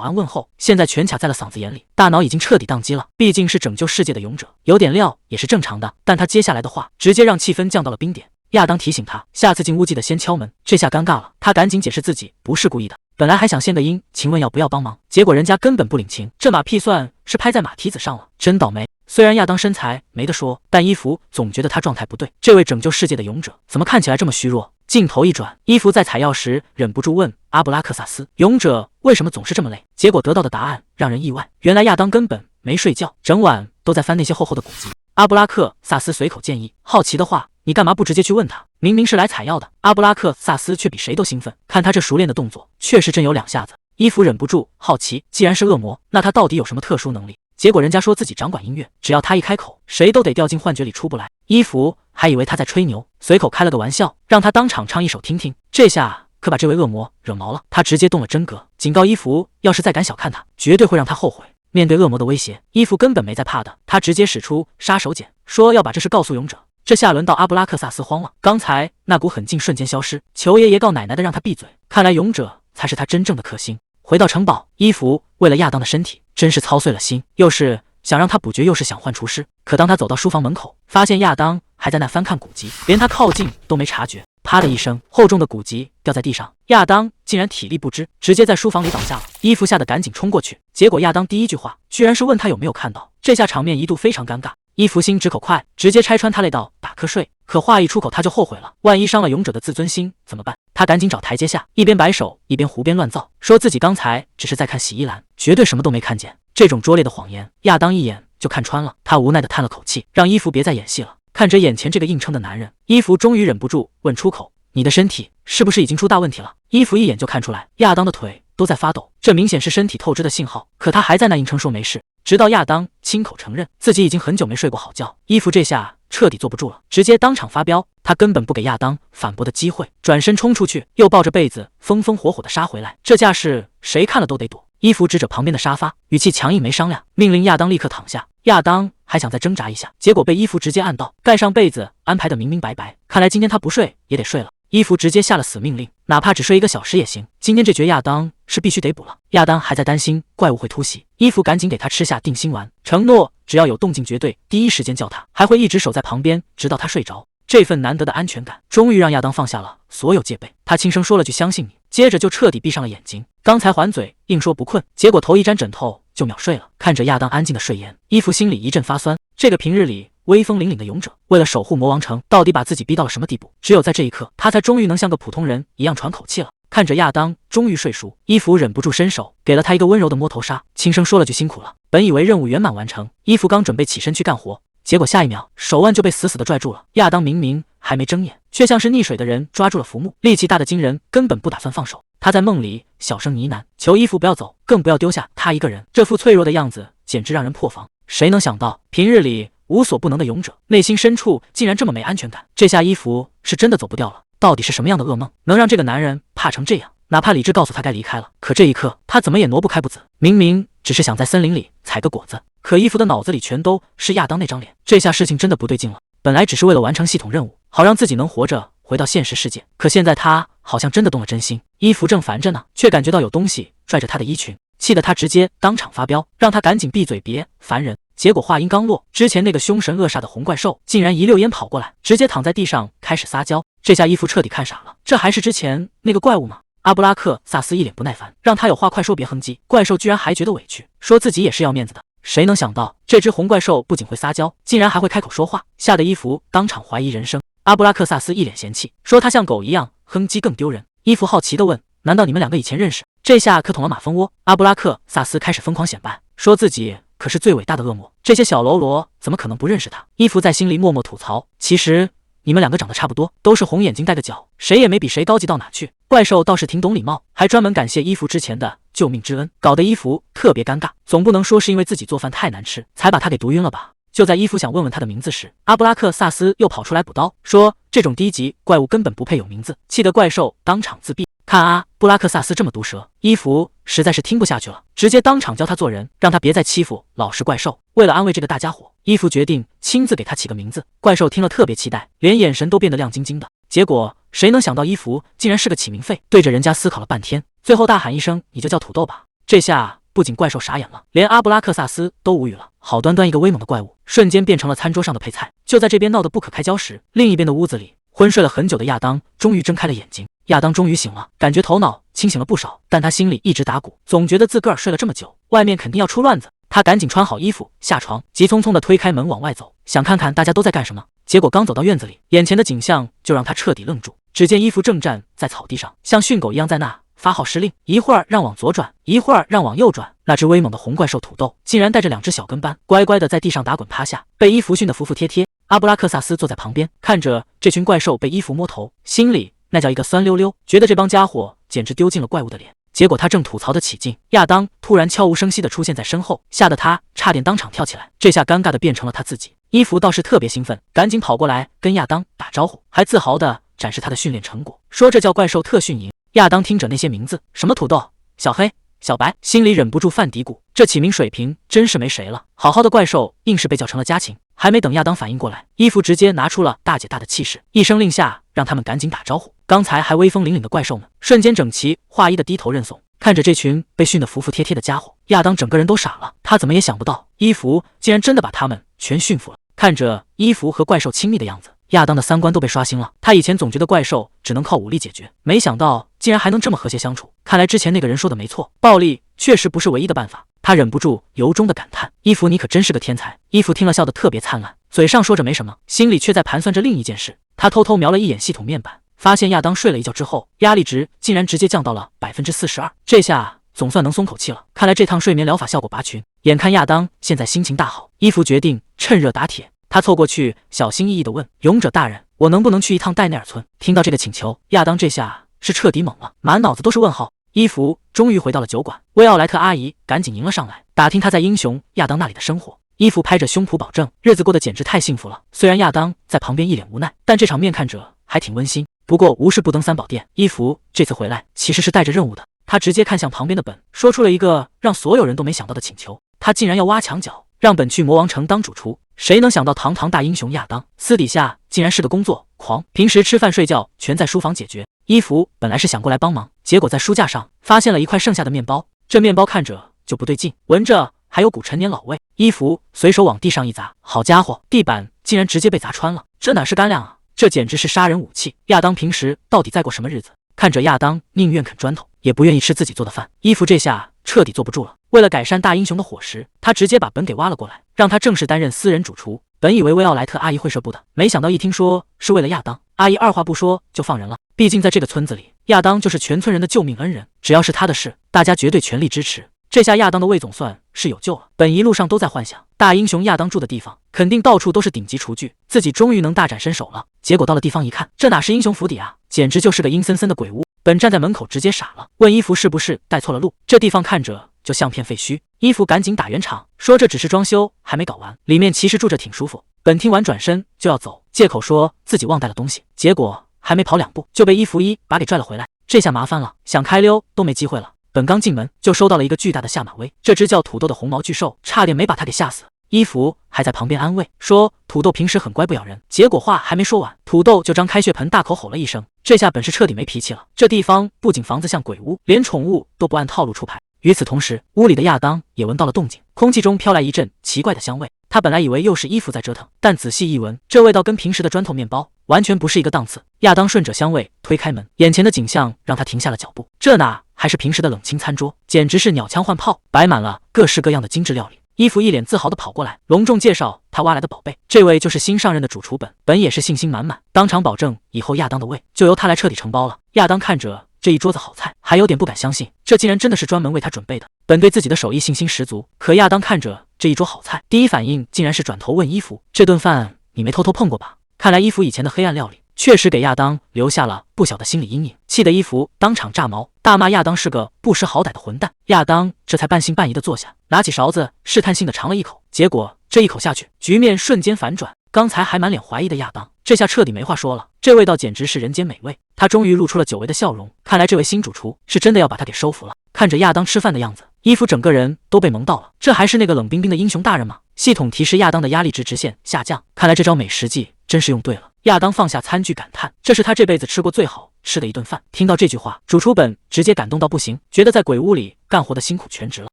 安问候，现在全卡在了嗓子眼里，大脑已经彻底宕机了。毕竟是拯救世界的勇者，有点料也是正常的。但他接下来的话直接让气氛降到了冰点。亚当提醒他，下次进屋记得先敲门。这下尴尬了，他赶紧解释自己不是故意的，本来还想献个殷勤问要不要帮忙，结果人家根本不领情，这马屁算是拍在马蹄子上了，真倒霉。虽然亚当身材没得说，但伊芙总觉得他状态不对。这位拯救世界的勇者怎么看起来这么虚弱？镜头一转，伊芙在采药时忍不住问阿布拉克萨斯，勇者为什么总是这么累？结果得到的答案让人意外，原来亚当根本没睡觉，整晚都在翻那些厚厚的古籍。阿布拉克萨斯随口建议，好奇的话你干嘛不直接去问他？明明是来采药的。阿布拉克萨斯却比谁都兴奋，看他这熟练的动作，确实真有两下子。伊芙忍不住好奇，既然是恶魔，那他到底有什么特殊能力？结果人家说自己掌管音乐，只要他一开口，谁都得掉进幻觉里出不来。伊芙还以为他在吹牛，随口开了个玩笑，让他当场唱一首听听。这下可把这位恶魔惹毛了，他直接动了真格，警告伊芙，要是再敢小看他，绝对会让他后悔。面对恶魔的威胁，伊芙根本没在怕的，他直接使出杀手锏，说要把这事告诉勇者。这下轮到阿布拉克萨斯慌了，刚才那股狠劲瞬间消失，求爷爷告奶奶的让他闭嘴，看来勇者才是他真正的克星。回到城堡，伊芙为了亚当的身体真是操碎了心，又是想让他补觉，又是想换厨师。可当他走到书房门口，发现亚当还在那翻看古籍，连他靠近都没察觉。啪的一声，厚重的古籍掉在地上，亚当竟然体力不支，直接在书房里倒下了。伊芙吓得赶紧冲过去，结果亚当第一句话居然是问他有没有看到，这下场面一度非常尴尬。伊芙心直口快，直接拆穿他累到打瞌睡，可话一出口他就后悔了，万一伤了勇者的自尊心怎么办？他赶紧找台阶下，一边摆手一边胡编乱造，说自己刚才只是在看洗衣篮，绝对什么都没看见。这种拙劣的谎言，亚当一眼就看穿了，他无奈地叹了口气，让伊芙别再演戏了。看着眼前这个硬撑的男人，伊芙终于忍不住问出口，你的身体是不是已经出大问题了？伊芙一眼就看出来，亚当的腿都在发抖，这明显是身体透支的信号，可他还在那硬撑说没事。直到亚当亲口承认自己已经很久没睡过好觉，伊芙这下彻底坐不住了，直接当场发飙。他根本不给亚当反驳的机会，转身冲出去，又抱着被子风风火火地杀回来，这架势谁看了都得躲。伊芙指着旁边的沙发，语气强硬没商量，命令亚当立刻躺下。亚当还想再挣扎一下，结果被伊芙直接按倒，盖上被子，安排的明明白白。看来今天他不睡也得睡了。伊芙直接下了死命令，哪怕只睡1个小时也行，今天这局亚当是必须得补了。亚当还在担心怪物会突袭，伊芙赶紧给他吃下定心丸，承诺只要有动静绝对第一时间叫他，还会一直守在旁边直到他睡着。这份难得的安全感终于让亚当放下了所有戒备，他轻声说了句相信你，接着就彻底闭上了眼睛。刚才还嘴硬说不困，结果头一沾枕头就秒睡了。看着亚当安静的睡颜，伊芙心里一阵发酸，这个平日里威风凛凛的勇者，为了守护魔王城，到底把自己逼到了什么地步？只有在这一刻，他才终于能像个普通人一样喘口气了。看着亚当终于睡熟，伊芙忍不住伸手给了他一个温柔的摸头杀，轻声说了句辛苦了。本以为任务圆满完成，伊芙刚准备起身去干活，结果下一秒手腕就被死死的拽住了。亚当明明还没睁眼，却像是溺水的人抓住了浮木，力气大的惊人，根本不打算放手。他在梦里小声呢喃，求伊芙不要走，更不要丢下他一个人。这副脆弱的样子简直让人破防。谁能想到平日里无所不能的勇者，内心深处竟然这么没安全感？这下伊芙是真的走不掉了。到底是什么样的噩梦，能让这个男人怕成这样？哪怕理智告诉他该离开了，可这一刻他怎么也挪不开步子。明明只是想在森林里采个果子，可伊芙的脑子里全都是亚当那张脸。这下事情真的不对劲了。本来只是为了完成系统任务，好让自己能活着回到现实世界，可现在他好像真的动了真心。伊芙正烦着呢，却感觉到有东西拽着他的衣裙，气得他直接当场发飙，让他赶紧闭嘴别烦人。结果话音刚落，之前那个凶神恶煞的红怪兽竟然一溜烟跑过来，直接躺在地上开始撒娇。这下伊芙彻底看傻了，这还是之前那个怪物吗？阿布拉克萨斯一脸不耐烦，让他有话快说别哼唧。怪兽居然还觉得委屈，说自己也是要面子的。谁能想到这只红怪兽不仅会撒娇，竟然还会开口说话，吓得伊芙当场怀疑人生。阿布拉克萨斯一脸嫌弃，说他像狗一样哼唧更丢人。伊芙好奇地问，难道你们两个以前认识？这下可捅了马蜂窝。阿布拉克萨斯开始疯狂显摆，说自己可是最伟大的恶魔，这些小喽啰怎么可能不认识他？伊芙在心里默默吐槽，其实你们两个长得差不多，都是红眼睛带个角，谁也没比谁高级到哪去。怪兽倒是挺懂礼貌，还专门感谢伊芙之前的救命之恩，搞得伊芙特别尴尬。总不能说是因为自己做饭太难吃才把他给毒晕了吧？就在伊芙想问问他的名字时，阿布拉克萨斯又跑出来补刀，说这种低级怪物根本不配有名字，气得怪兽当场自闭。看阿布拉克萨斯这么毒舌，伊芙实在是听不下去了，直接当场教他做人，让他别再欺负老实怪兽。为了安慰这个大家伙，伊芙决定亲自给他起个名字。怪兽听了特别期待，连眼神都变得亮晶晶的。结果谁能想到伊芙竟然是个起名废，对着人家思考了半天，最后大喊一声：“你就叫土豆吧！”这下不仅怪兽傻眼了，连阿布拉克萨斯都无语了。好端端一个威猛的怪物，瞬间变成了餐桌上的配菜。就在这边闹得不可开交时，另一边的屋子里，昏睡了很久的亚当终于睁开了眼睛。亚当终于醒了，感觉头脑清醒了不少，但他心里一直打鼓，总觉得自个儿睡了这么久，外面肯定要出乱子。他赶紧穿好衣服下床，急匆匆地推开门往外走，想看看大家都在干什么。结果刚走到院子里，眼前的景象就让他彻底愣住。只见伊芙正站在草地上，像训狗一样在那发号施令，一会儿让往左转，一会儿让往右转。那只威猛的红怪兽土豆竟然带着2只小跟班，乖乖的在地上打滚趴下，被伊芙训得服服帖帖。阿布拉克萨斯坐在旁边，看着这群怪兽被伊芙摸头，心里那叫一个酸溜溜，觉得这帮家伙简直丢尽了怪物的脸。结果他正吐槽的起劲，亚当突然悄无声息地出现在身后，吓得他差点当场跳起来。这下尴尬的变成了他自己。伊芙倒是特别兴奋，赶紧跑过来跟亚当打招呼，还自豪地展示他的训练成果，说这叫怪兽特训营。亚当听着那些名字，什么土豆、小黑、小白，心里忍不住犯嘀咕，这起名水平真是没谁了。好好的怪兽硬是被叫成了家禽。还没等亚当反应过来，伊芙直接拿出了大姐大的气势，一声令下，让他们赶紧打招呼。刚才还威风凛凛的怪兽们，瞬间整齐划一的低头认怂。看着这群被训得服服帖帖的家伙，亚当整个人都傻了。他怎么也想不到，伊芙竟然真的把他们全驯服了。看着伊芙和怪兽亲密的样子，亚当的三观都被刷新了。他以前总觉得怪兽只能靠武力解决，没想到竟然还能这么和谐相处。看来之前那个人说的没错，暴力确实不是唯一的办法。他忍不住由衷的感叹：“伊芙，你可真是个天才！”伊芙听了笑得特别灿烂，嘴上说着没什么，心里却在盘算着另一件事。他偷偷瞄了一眼系统面板，发现亚当睡了一觉之后，压力值竟然直接降到了42%，这下总算能松口气了。看来这趟睡眠疗法效果拔群。眼看亚当现在心情大好，伊芙决定趁热打铁。他凑过去，小心翼翼地问：“勇者大人，我能不能去一趟戴内尔村？”听到这个请求，亚当这下是彻底懵了，满脑子都是问号。伊芙终于回到了酒馆，薇奥莱特阿姨赶紧迎了上来，打听他在英雄亚当那里的生活。伊芙拍着胸脯保证，日子过得简直太幸福了。虽然亚当在旁边一脸无奈，但这场面看着还挺温馨。不过无事不登三宝殿，伊芙这次回来其实是带着任务的。他直接看向旁边的本，说出了一个让所有人都没想到的请求，他竟然要挖墙脚，让本去魔王城当主厨。谁能想到堂堂大英雄亚当私底下竟然是个工作狂，平时吃饭睡觉全在书房解决。伊芙本来是想过来帮忙，结果在书架上发现了一块剩下的面包，这面包看着就不对劲，闻着还有股陈年老味。伊芙随手往地上一砸，好家伙，地板竟然直接被砸穿了，这哪是干粮啊，这简直是杀人武器。亚当平时到底在过什么日子？看着亚当宁愿啃砖头也不愿意吃自己做的饭，伊芙这下彻底坐不住了。为了改善大英雄的伙食，他直接把本给挖了过来，让他正式担任私人主厨。本以为薇奥莱特阿姨会舍不得，没想到一听说是为了亚当，阿姨二话不说就放人了。毕竟在这个村子里，亚当就是全村人的救命恩人，只要是他的事，大家绝对全力支持。这下亚当的胃总算是有救了。本一路上都在幻想，大英雄亚当住的地方肯定到处都是顶级厨具，自己终于能大展身手了。结果到了地方一看，这哪是英雄府邸啊，简直就是个阴森森的鬼屋。本站在门口直接傻了，问伊芙是不是带错了路，这地方看着就像片废墟。伊芙赶紧打圆场，说这只是装修，还没搞完，里面其实住着挺舒服。本听完转身就要走，借口说自己忘带了东西，结果还没跑2步就被伊芙一把给拽了回来。这下麻烦了，想开溜都没机会了。本刚进门就收到了一个巨大的下马威，这只叫土豆的红毛巨兽差点没把他给吓死。伊芙还在旁边安慰说土豆平时很乖不咬人，结果话还没说完，土豆就张开血盆大口吼了一声。这下本是彻底没脾气了，这地方不仅房子像鬼屋，连宠物都不按套路出牌。与此同时，屋里的亚当也闻到了动静，空气中飘来一阵奇怪的香味。他本来以为又是伊芙在折腾，但仔细一闻，这味道跟平时的砖头面包完全不是一个档次。亚当顺着香味推开门，眼前的景象让他停下了脚步，这哪还是平时的冷清餐桌，简直是鸟枪换炮，摆满了各式各样的精致料理。伊芙一脸自豪地跑过来，隆重介绍他挖来的宝贝，这位就是新上任的主厨本。本也是信心满满，当场保证以后亚当的胃就由他来彻底承包了。亚当看着这一桌子好菜，还有点不敢相信，这竟然真的是专门为他准备的。本对自己的手艺信心十足，可亚当看着这一桌好菜，第一反应竟然是转头问伊芙：“这顿饭你没偷偷碰过吧？”看来伊芙以前的黑暗料理确实给亚当留下了不小的心理阴影，气得伊芙当场炸毛，大骂亚当是个不识好歹的混蛋。亚当这才半信半疑地坐下，拿起勺子试探性地尝了一口，结果这一口下去，局面瞬间反转。刚才还满脸怀疑的亚当，这下彻底没话说了。这味道简直是人间美味。他终于露出了久违的笑容，看来这位新主厨是真的要把他给收服了。看着亚当吃饭的样子，伊芙整个人都被萌到了。这还是那个冷冰冰的英雄大人吗？系统提示亚当的压力值直线下降，看来这招美食计真是用对了。亚当放下餐具感叹，这是他这辈子吃过最好吃的一顿饭。听到这句话，主厨本直接感动到不行，觉得在鬼屋里干活的辛苦全值了。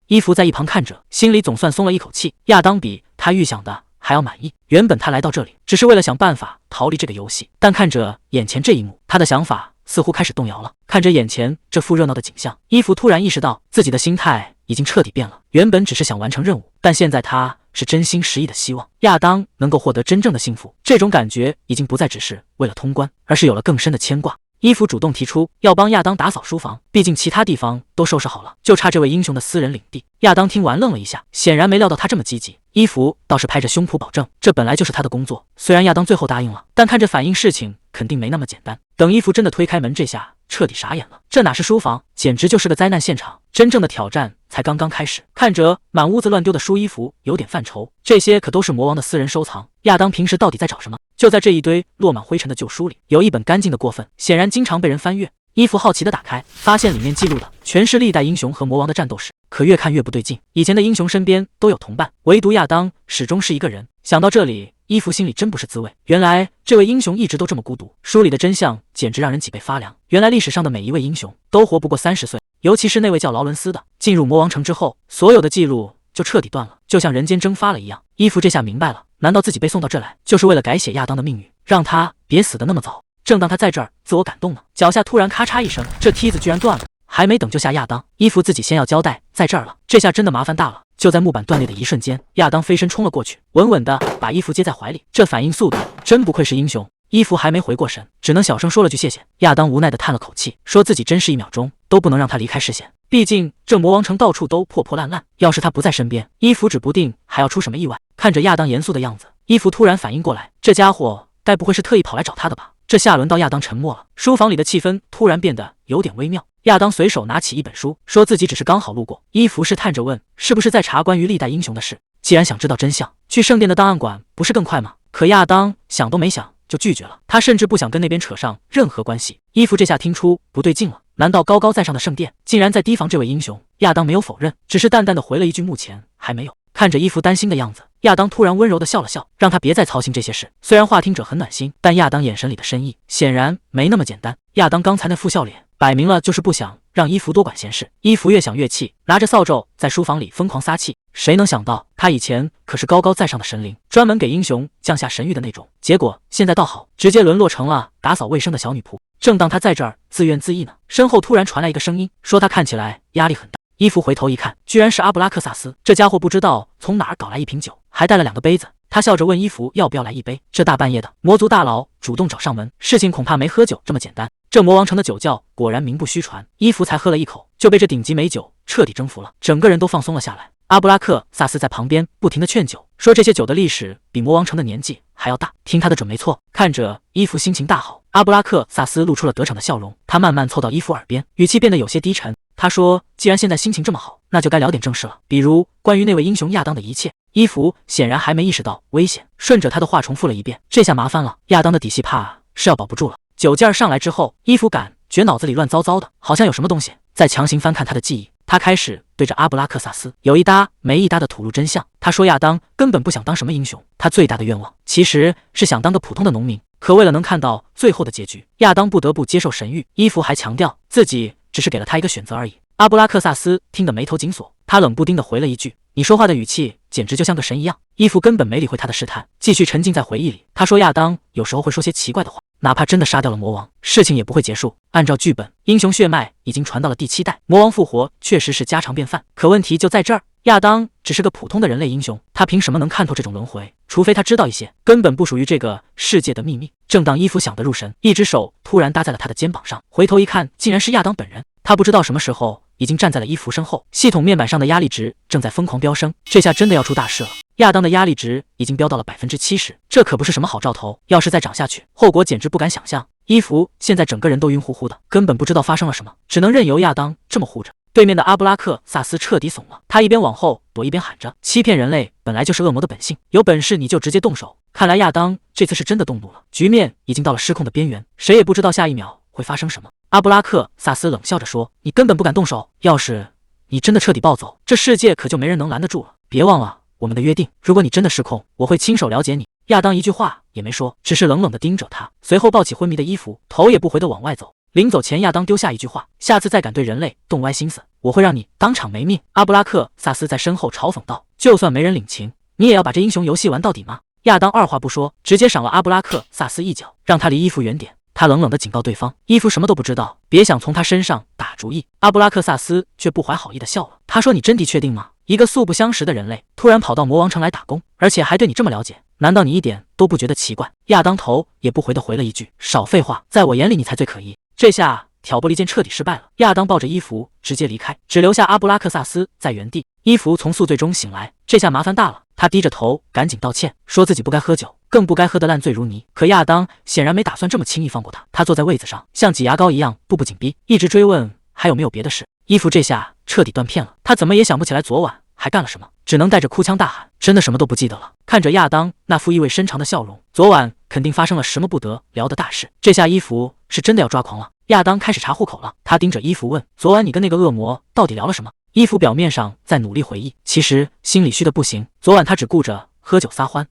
伊芙在一旁看着，心里总算松了一口气。亚当比他预想的还要满意。原本他来到这里只是为了想办法逃离这个游戏，但看着眼前这一幕，他的想法似乎开始动摇了。看着眼前这副热闹的景象，伊芙突然意识到自己的心态已经彻底变了。原本只是想完成任务，但现在他是真心实意的希望亚当能够获得真正的幸福。这种感觉已经不再只是为了通关，而是有了更深的牵挂。伊芙主动提出要帮亚当打扫书房，毕竟其他地方都收拾好了，就差这位英雄的私人领地。亚当听完愣了一下，显然没料到他这么积极。伊芙倒是拍着胸脯保证，这本来就是他的工作。虽然亚当最后答应了，但看着反应，事情肯定没那么简单。等伊芙真的推开门，这下彻底傻眼了，这哪是书房，简直就是个灾难现场。真正的挑战才刚刚开始。看着满屋子乱丢的书衣服，有点犯愁，这些可都是魔王的私人收藏。亚当平时到底在找什么？就在这一堆落满灰尘的旧书里，有一本干净的过分，显然经常被人翻阅。伊芙好奇地打开，发现里面记录的全是历代英雄和魔王的战斗史，可越看越不对劲。以前的英雄身边都有同伴，唯独亚当始终是一个人。想到这里，伊芙心里真不是滋味。原来这位英雄一直都这么孤独。书里的真相简直让人脊背发凉。原来历史上的每一位英雄都活不过30岁，尤其是那位叫劳伦斯的。进入魔王城之后，所有的记录就彻底断了，就像人间蒸发了一样。伊芙这下明白了，难道自己被送到这来，就是为了改写亚当的命运，让他别死得那么早？正当他在这儿自我感动呢，脚下突然咔嚓一声，这梯子居然断了。还没等救下亚当，伊芙自己先要交代在这儿了，这下真的麻烦大了。就在木板断裂的一瞬间，亚当飞身冲了过去，稳稳地把伊芙接在怀里。这反应速度真不愧是英雄。伊芙还没回过神，只能小声说了句谢谢。亚当无奈地叹了口气，说自己真是1秒钟都不能让他离开视线。毕竟这魔王城到处都破破烂烂，要是他不在身边，伊芙指不定还要出什么意外。看着亚当严肃的样子，伊芙突然反应过来，这家伙该不会是特意跑来找他的吧？这下轮到亚当沉默了，书房里的气氛突然变得有点微妙。亚当随手拿起一本书，说自己只是刚好路过。伊芙试探着问，是不是在查关于历代英雄的事？既然想知道真相，去圣殿的档案馆不是更快吗？可亚当想都没想就拒绝了，他甚至不想跟那边扯上任何关系。伊芙这下听出不对劲了，难道高高在上的圣殿竟然在提防这位英雄？亚当没有否认，只是淡淡的回了一句目前还没有。看着伊芙担心的样子，亚当突然温柔地笑了笑，让他别再操心这些事。虽然话听者很暖心，但亚当眼神里的深意显然没那么简单。亚当刚才那副笑脸，摆明了就是不想让伊芙多管闲事。伊芙越想越气，拿着扫帚在书房里疯狂撒气。谁能想到他以前可是高高在上的神灵，专门给英雄降下神谕的那种，结果现在倒好，直接沦落成了打扫卫生的小女仆。正当他在这儿自怨自艾呢，身后突然传来一个声音，说他看起来压力很大。伊芙回头一看，居然是阿布拉克萨斯。这家伙不知道从哪儿搞来一瓶酒，还带了2个杯子。他笑着问伊芙要不要来一杯。这大半夜的，魔族大佬主动找上门，事情恐怕没喝酒这么简单。这魔王城的酒窖果然名不虚传。伊芙才喝了一口，就被这顶级美酒彻底征服了，整个人都放松了下来。阿布拉克萨斯在旁边不停地劝酒，说这些酒的历史比魔王城的年纪还要大，听他的准没错。看着伊芙心情大好，阿布拉克萨斯露出了得逞的笑容。他慢慢凑到伊芙耳边，语气变得有些低沉。他说，既然现在心情这么好，那就该聊点正事了，比如关于那位英雄亚当的一切。伊芙显然还没意识到危险，顺着他的话重复了一遍。这下麻烦了，亚当的底细怕是要保不住了。酒劲儿上来之后，伊芙感觉脑子里乱糟糟的，好像有什么东西在强行翻看他的记忆。他开始对着阿布拉克萨斯有一搭没一搭的吐露真相。他说亚当根本不想当什么英雄，他最大的愿望其实是想当个普通的农民。可为了能看到最后的结局，亚当不得不接受神谕。伊芙还强调自己只是给了他一个选择而已。阿布拉克萨斯听得眉头紧锁，他冷不丁地回了一句，你说话的语气简直就像个神一样。伊芙根本没理会他的试探，继续沉浸在回忆里。他说亚当有时候会说些奇怪的话，哪怕真的杀掉了魔王，事情也不会结束。按照剧本，英雄血脉已经传到了第7代，魔王复活确实是家常便饭。可问题就在这儿，亚当只是个普通的人类英雄，他凭什么能看透这种轮回？除非他知道一些根本不属于这个世界的秘密。正当伊芙想得入神，一只手突然搭在了他的肩膀上，回头一看，竟然是亚当本人。他不知道什么时候已经站在了伊芙身后，系统面板上的压力值正在疯狂飙升，这下真的要出大事了。亚当的压力值已经飙到了70%，这可不是什么好兆头，要是再涨下去，后果简直不敢想象。伊芙现在整个人都晕乎乎的，根本不知道发生了什么，只能任由亚当这么护着。对面的阿布拉克萨斯彻底怂了，他一边往后躲一边喊着：“欺骗人类本来就是恶魔的本性，有本事你就直接动手！”看来亚当这次是真的动怒了，局面已经到了失控的边缘，谁也不知道下一秒会发生什么。阿布拉克萨斯冷笑着说：“你根本不敢动手，要是你真的彻底暴走，这世界可就没人能拦得住了。别忘了我们的约定，如果你真的失控，我会亲手了解你。”亚当一句话也没说，只是冷冷地盯着他，随后抱起昏迷的衣服，头也不回地往外走。临走前，亚当丢下一句话：“下次再敢对人类动歪心思，我会让你当场没命。”阿布拉克萨斯在身后嘲讽道：“就算没人领情，你也要把这英雄游戏玩到底吗？”亚当二话不说，直接赏了阿布拉克萨斯一脚，让他离伊芙远点。他冷冷地警告对方：“伊芙什么都不知道，别想从他身上打主意。”阿布拉克萨斯却不怀好意地笑了，他说：“你真的确定吗？一个素不相识的人类，突然跑到魔王城来打工，而且还对你这么了解，难道你一点都不觉得奇怪？”亚当头也不回地回了一句：“少废话，在我眼里你才最可疑。”这下挑拨离间彻底失败了。亚当抱着伊芙直接离开，只留下阿布拉克萨斯在原地。伊芙从宿醉中醒来，这下麻烦大了。他低着头赶紧道歉，说自己不该喝酒，更不该喝得烂醉如泥。可亚当显然没打算这么轻易放过他，他坐在位子上像挤牙膏一样步步紧逼，一直追问还有没有别的事。伊芙这下彻底断片了，他怎么也想不起来昨晚还干了什么，只能带着哭腔大喊：“真的什么都不记得了。”看着亚当那副意味深长的笑容，昨晚肯定发生了什么不得了的大事。这下伊芙是真的要抓狂了。亚当开始查户口了，他盯着伊芙问：“昨晚你跟那个恶魔到底聊了什么？”伊芙表面上在努力回忆，其实心里虚的不行。昨晚他只顾着喝酒撒欢，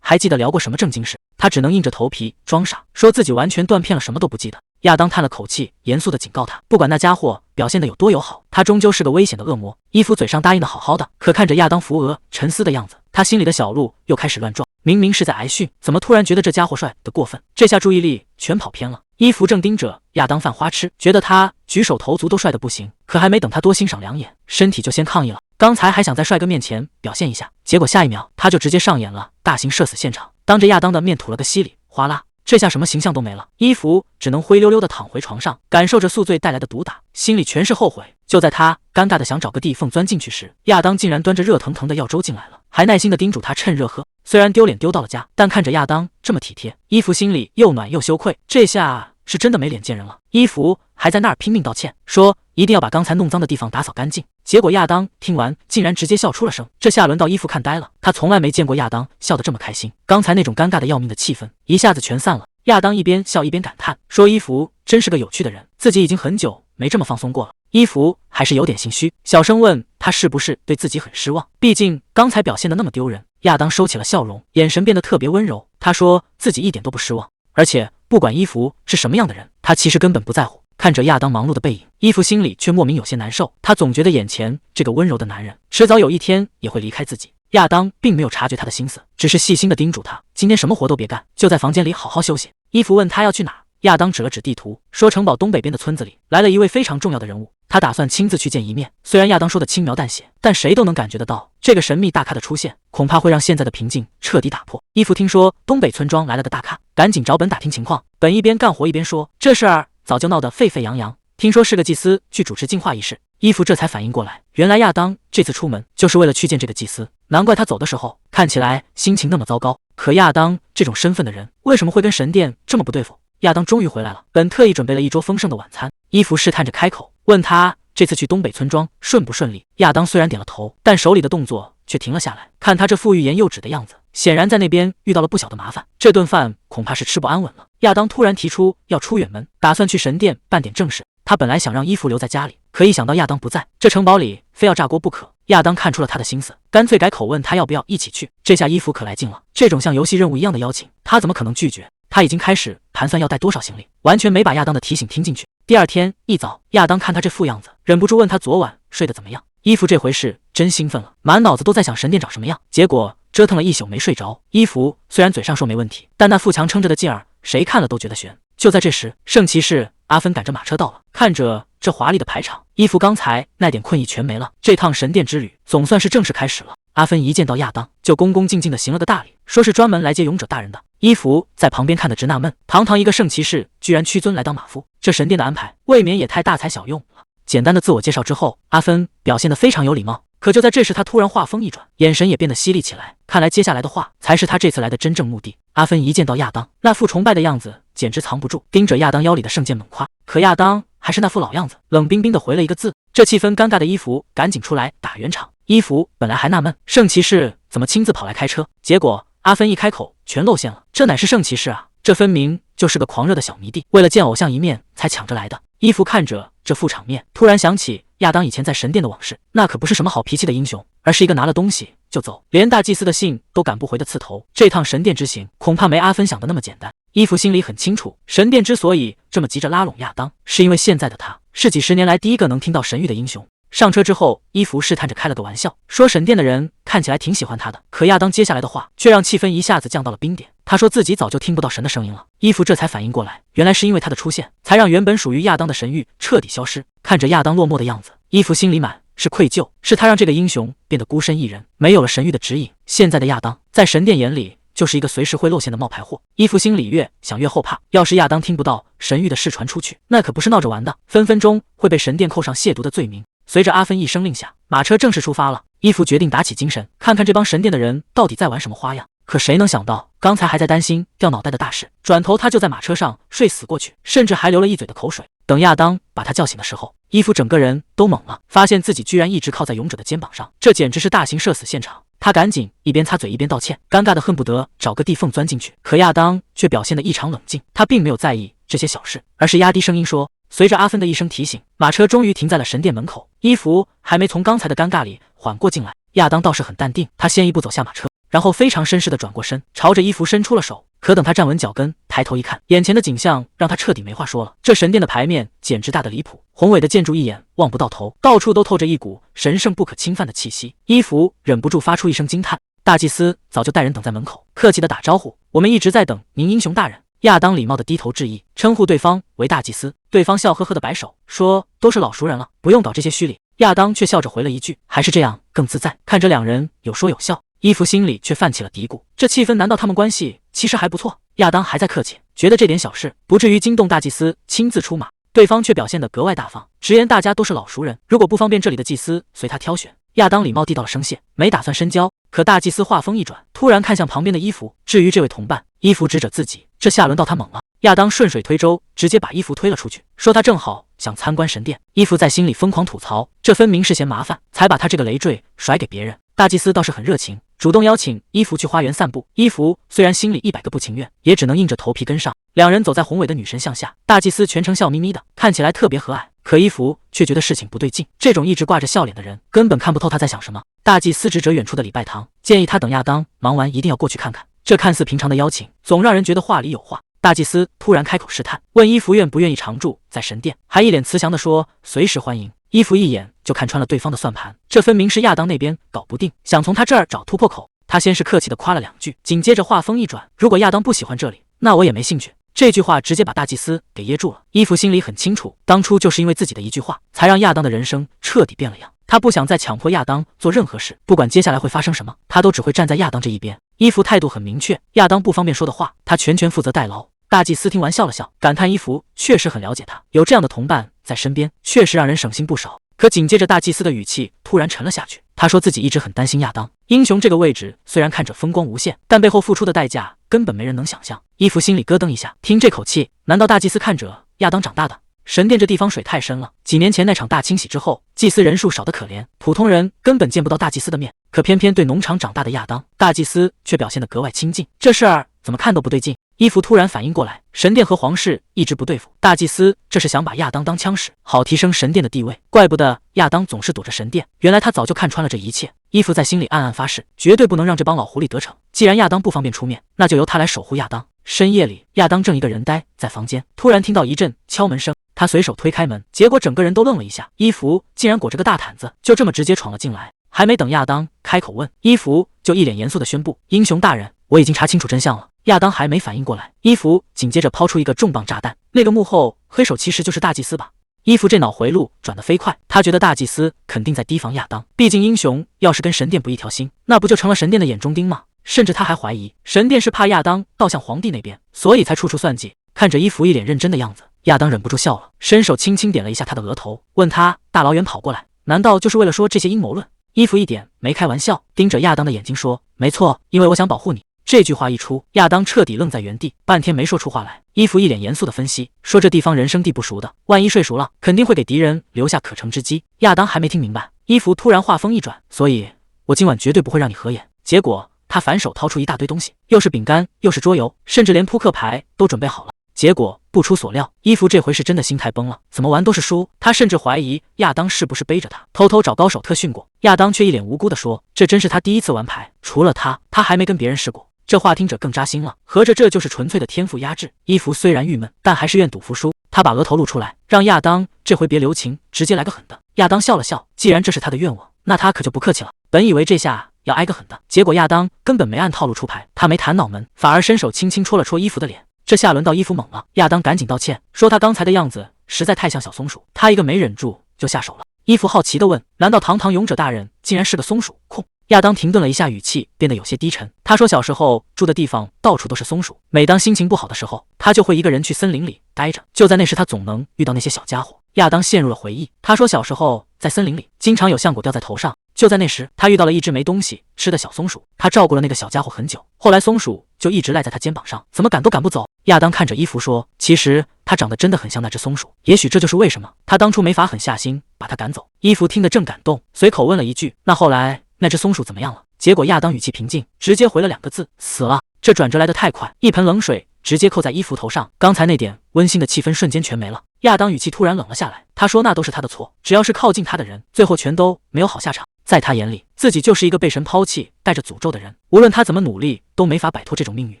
还记得聊过什么正经事？他只能硬着头皮装傻，说自己完全断片了，什么都不记得。亚当叹了口气，严肃地警告他，不管那家伙表现得有多友好，他终究是个危险的恶魔。伊芙嘴上答应的好好的，可看着亚当扶额沉思的样子，他心里的小鹿又开始乱撞。明明是在挨训，怎么突然觉得这家伙帅得过分？这下注意力全跑偏了。伊芙正盯着亚当犯花痴，觉得他举手投足都帅得不行，可还没等他多欣赏两眼，身体就先抗议了。刚才还想在帅哥面前表现一下，结果下一秒他就直接上演了大型社死现场，当着亚当的面吐了个稀里哗啦。这下什么形象都没了，伊芙只能灰溜溜地躺回床上，感受着宿醉带来的毒打，心里全是后悔。就在他尴尬的想找个地缝钻进去时，亚当竟然端着热腾腾的药粥进来了，还耐心地叮嘱他趁热喝。虽然丢脸丢到了家，但看着亚当这么体贴，伊芙心里又暖又羞愧，这下是真的没脸见人了。伊芙还在那儿拼命道歉，说一定要把刚才弄脏的地方打扫干净。结果亚当听完竟然直接笑出了声，这下轮到伊芙看呆了，他从来没见过亚当笑得这么开心，刚才那种尴尬的要命的气氛一下子全散了。亚当一边笑一边感叹，说伊芙真是个有趣的人，自己已经很久没这么放松过了。伊芙还是有点心虚，小声问他是不是对自己很失望，毕竟刚才表现得那么丢人。亚当收起了笑容，眼神变得特别温柔，他说自己一点都不失望，而且不管伊芙是什么样的人，他其实根本不在乎。看着亚当忙碌的背影，伊芙心里却莫名有些难受，他总觉得眼前这个温柔的男人迟早有一天也会离开自己。亚当并没有察觉他的心思，只是细心地叮嘱他今天什么活都别干，就在房间里好好休息。伊芙问他要去哪，亚当指了指地图，说城堡东北边的村子里来了一位非常重要的人物，他打算亲自去见一面。虽然亚当说的轻描淡写，但谁都能感觉得到，这个神秘大咖的出现恐怕会让现在的平静彻底打破。伊芙听说东北村庄来了个大咖，赶紧找本打听情况。本一边干活一边说，这事儿早就闹得沸沸扬扬，听说是个祭司去主持净化仪式。伊芙这才反应过来，原来亚当这次出门就是为了去见这个祭司，难怪他走的时候看起来心情那么糟糕。可亚当这种身份的人为什么会跟神殿这么不对付？亚当终于回来了，本特意准备了一桌丰盛的晚餐。伊芙试探着开口问他这次去东北村庄顺不顺利。亚当虽然点了头，但手里的动作却停了下来，看他这副欲言又止的样子，显然在那边遇到了不小的麻烦，这顿饭恐怕是吃不安稳了。亚当突然提出要出远门，打算去神殿办点正事。他本来想让伊芙留在家里，可一想到亚当不在，这城堡里非要炸锅不可。亚当看出了他的心思，干脆改口问他要不要一起去。这下伊芙可来劲了，这种像游戏任务一样的邀请，他怎么可能拒绝？他已经开始盘算要带多少行李，完全没把亚当的提醒听进去。第二天一早，亚当看他这副样子，忍不住问他昨晚睡得怎么样。伊芙这回是真兴奋了，满脑子都在想神殿长什么样，结果折腾了一宿没睡着。伊芙虽然嘴上说没问题，但那腹强撑着的劲儿，谁看了都觉得悬。就在这时，圣骑士阿芬赶着马车到了，看着这华丽的排场，伊芙刚才那点困意全没了，这趟神殿之旅总算是正式开始了。阿芬一见到亚当，就恭恭敬敬地行了个大礼，说是专门来接勇者大人的。伊芙在旁边看得直纳闷，堂堂一个圣骑士，居然屈尊来当马夫，这神殿的安排未免也太大材小用了。简单的自我介绍之后，阿芬表现得非常有礼貌。可就在这时，他突然话锋一转，眼神也变得犀利起来。看来接下来的话才是他这次来的真正目的。阿芬一见到亚当，那副崇拜的样子简直藏不住，盯着亚当腰里的圣剑猛夸。可亚当还是那副老样子，冷冰冰的回了一个字。这气氛尴尬的伊芙赶紧出来打圆场。伊芙本来还纳闷圣骑士怎么亲自跑来开车，结果阿芬一开口全露馅了，这乃是圣骑士啊，这分明就是个狂热的小迷弟，为了见偶像一面才抢着来的。伊芙看着这副场面，突然想起亚当以前在神殿的往事，那可不是什么好脾气的英雄，而是一个拿了东西就走，连大祭司的信都赶不回的刺头。这趟神殿之行恐怕没阿芬想的那么简单。伊芙心里很清楚，神殿之所以这么急着拉拢亚当，是因为现在的他是几十年来第一个能听到神谕的英雄。上车之后，伊芙试探着开了个玩笑，说神殿的人看起来挺喜欢他的。可亚当接下来的话却让气氛一下子降到了冰点。他说自己早就听不到神的声音了。伊芙这才反应过来，原来是因为他的出现，才让原本属于亚当的神谕彻底消失。看着亚当落寞的样子，伊芙心里满是愧疚，是他让这个英雄变得孤身一人，没有了神谕的指引。现在的亚当在神殿眼里就是一个随时会露馅的冒牌货。伊芙心里越想越后怕，要是亚当听不到神谕的事传出去，那可不是闹着玩的，分分钟会被神殿扣上亵渎的罪名。随着阿芬一声令下，马车正式出发了。伊芙决定打起精神，看看这帮神殿的人到底在玩什么花样。可谁能想到，刚才还在担心掉脑袋的大事，转头他就在马车上睡死过去，甚至还流了一嘴的口水。等亚当把他叫醒的时候，伊芙整个人都懵了，发现自己居然一直靠在勇者的肩膀上，这简直是大型社死现场。他赶紧一边擦嘴一边道歉，尴尬的恨不得找个地缝钻进去。可亚当却表现得异常冷静，他并没有在意这些小事，而是压低声音说。随着阿芬的一声提醒，马车终于停在了神殿门口。伊芙还没从刚才的尴尬里缓过劲来，亚当倒是很淡定，他先一步走下马车，然后非常绅士地转过身，朝着伊芙伸出了手。可等他站稳脚跟，抬头一看，眼前的景象让他彻底没话说了。这神殿的牌面简直大得离谱，宏伟的建筑一眼望不到头，到处都透着一股神圣不可侵犯的气息。伊芙忍不住发出一声惊叹。大祭司早就带人等在门口，客气地打招呼：“我们一直在等您英雄大人。”亚当礼貌地低头致意，称呼对方为大祭司。对方笑呵呵地摆手，说：“都是老熟人了，不用搞这些虚礼。”亚当却笑着回了一句：“还是这样更自在。”看着两人有说有笑，伊芙心里却泛起了嘀咕：这气氛难道他们关系其实还不错？亚当还在客气，觉得这点小事不至于惊动大祭司亲自出马。对方却表现得格外大方，直言大家都是老熟人，如果不方便这里的祭司随他挑选。亚当礼貌递到了声谢，没打算深交。可大祭司话锋一转，突然看向旁边的伊芙，至于这位同伴，伊芙指着自己，这下轮到他猛了。亚当顺水推舟，直接把伊芙推了出去，说他正好想参观神殿。伊芙在心里疯狂吐槽，这分明是嫌麻烦，才把他这个累赘甩给别人。大祭司倒是很热情，主动邀请伊芙去花园散步。伊芙虽然心里100个不情愿，也只能硬着头皮跟上。两人走在宏伟的女神像下，大祭司全程笑眯眯的，看起来特别和蔼。可伊芙却觉得事情不对劲，这种一直挂着笑脸的人，根本看不透他在想什么。大祭司指着远处的礼拜堂，建议他等亚当忙完一定要过去看看。这看似平常的邀请，总让人觉得话里有话。大祭司突然开口试探，问伊芙愿不愿意常住在神殿，还一脸慈祥地说随时欢迎。伊芙一眼就看穿了对方的算盘，这分明是亚当那边搞不定，想从他这儿找突破口。他先是客气地夸了2句，紧接着话锋一转，如果亚当不喜欢这里，那我也没兴趣。这句话直接把大祭司给噎住了。伊芙心里很清楚，当初就是因为自己的一句话，才让亚当的人生彻底变了样。他不想再强迫亚当做任何事，不管接下来会发生什么，他都只会站在亚当这一边。伊芙态度很明确，亚当不方便说的话，他全权负责代劳。大祭司听完笑了笑，感叹伊芙确实很了解他，有这样的同伴在身边，确实让人省心不少。可紧接着大祭司的语气突然沉了下去，他说自己一直很担心亚当。英雄这个位置虽然看着风光无限，但背后付出的代价根本没人能想象。伊芙心里咯噔一下，听这口气，难道大祭司看着亚当长大的？神殿这地方水太深了，几年前那场大清洗之后，祭司人数少得可怜，普通人根本见不到大祭司的面。可偏偏对农场长大的亚当，大祭司却表现得格外亲近，这事儿怎么看都不对劲。伊芙突然反应过来，神殿和皇室一直不对付，大祭司这是想把亚当当枪使，好提升神殿的地位。怪不得亚当总是躲着神殿，原来他早就看穿了这一切。伊芙在心里暗暗发誓，绝对不能让这帮老狐狸得逞。既然亚当不方便出面，那就由他来守护亚当。深夜里，亚当正一个人呆在房间，突然听到一阵敲门声，他随手推开门，结果整个人都愣了一下，伊芙竟然裹着个大毯子，就这么直接闯了进来。还没等亚当开口问，伊芙就一脸严肃地宣布：英雄大人，我已经查清楚真相了。亚当还没反应过来，伊芙紧接着抛出一个重磅炸弹，那个幕后黑手其实就是大祭司吧？伊芙这脑回路转得飞快，他觉得大祭司肯定在提防亚当，毕竟英雄要是跟神殿不一条心，那不就成了神殿的眼中钉吗？甚至他还怀疑神殿是怕亚当倒向皇帝那边，所以才处处算计。看着伊芙一脸认真的样子，亚当忍不住笑了，伸手轻轻点了一下他的额头，问他大老远跑过来，难道就是为了说这些阴谋论？伊芙一点没开玩笑，盯着亚当的眼睛说：没错，因为我想保护你。这句话一出，亚当彻底愣在原地，半天没说出话来。伊芙一脸严肃的分析说：“这地方人生地不熟的，万一睡熟了，肯定会给敌人留下可乘之机。”亚当还没听明白，伊芙突然话锋一转：“所以，我今晚绝对不会让你合眼。”结果他反手掏出一大堆东西，又是饼干，又是桌游，甚至连扑克牌都准备好了。结果不出所料，伊芙这回是真的心态崩了，怎么玩都是输。他甚至怀疑亚当是不是背着他，偷偷找高手特训过。亚当却一脸无辜地说：“这真是他第一次玩牌，除了他还没跟别人试过。”这话听着更扎心了，合着这就是纯粹的天赋压制。伊芙虽然郁闷，但还是愿赌服输。他把额头露出来，让亚当这回别留情，直接来个狠的。亚当笑了笑，既然这是他的愿望，那他可就不客气了。本以为这下要挨个狠的，结果亚当根本没按套路出牌，他没弹脑门，反而伸手轻轻戳了戳伊芙的脸。这下轮到伊芙猛了，亚当赶紧道歉，说他刚才的样子实在太像小松鼠，他一个没忍住就下手了。伊芙好奇地问：“难道堂堂勇者大人竟然是个松鼠控？”亚当停顿了一下，语气变得有些低沉。他说小时候住的地方到处都是松鼠，每当心情不好的时候，他就会一个人去森林里待着，就在那时他总能遇到那些小家伙。亚当陷入了回忆，他说小时候在森林里经常有橡果掉在头上，就在那时他遇到了一只没东西吃的小松鼠，他照顾了那个小家伙很久，后来松鼠就一直赖在他肩膀上，怎么赶都赶不走。亚当看着伊芙说，其实他长得真的很像那只松鼠，也许这就是为什么他当初没法狠下心把他赶走。伊芙听得正感动，随口问了一句，那后来那只松鼠怎么样了？结果亚当语气平静，直接回了2个字：死了。这转折来得太快，一盆冷水直接扣在伊芙头上，刚才那点温馨的气氛瞬间全没了。亚当语气突然冷了下来，他说那都是他的错，只要是靠近他的人，最后全都没有好下场。在他眼里，自己就是一个被神抛弃、带着诅咒的人，无论他怎么努力，都没法摆脱这种命运。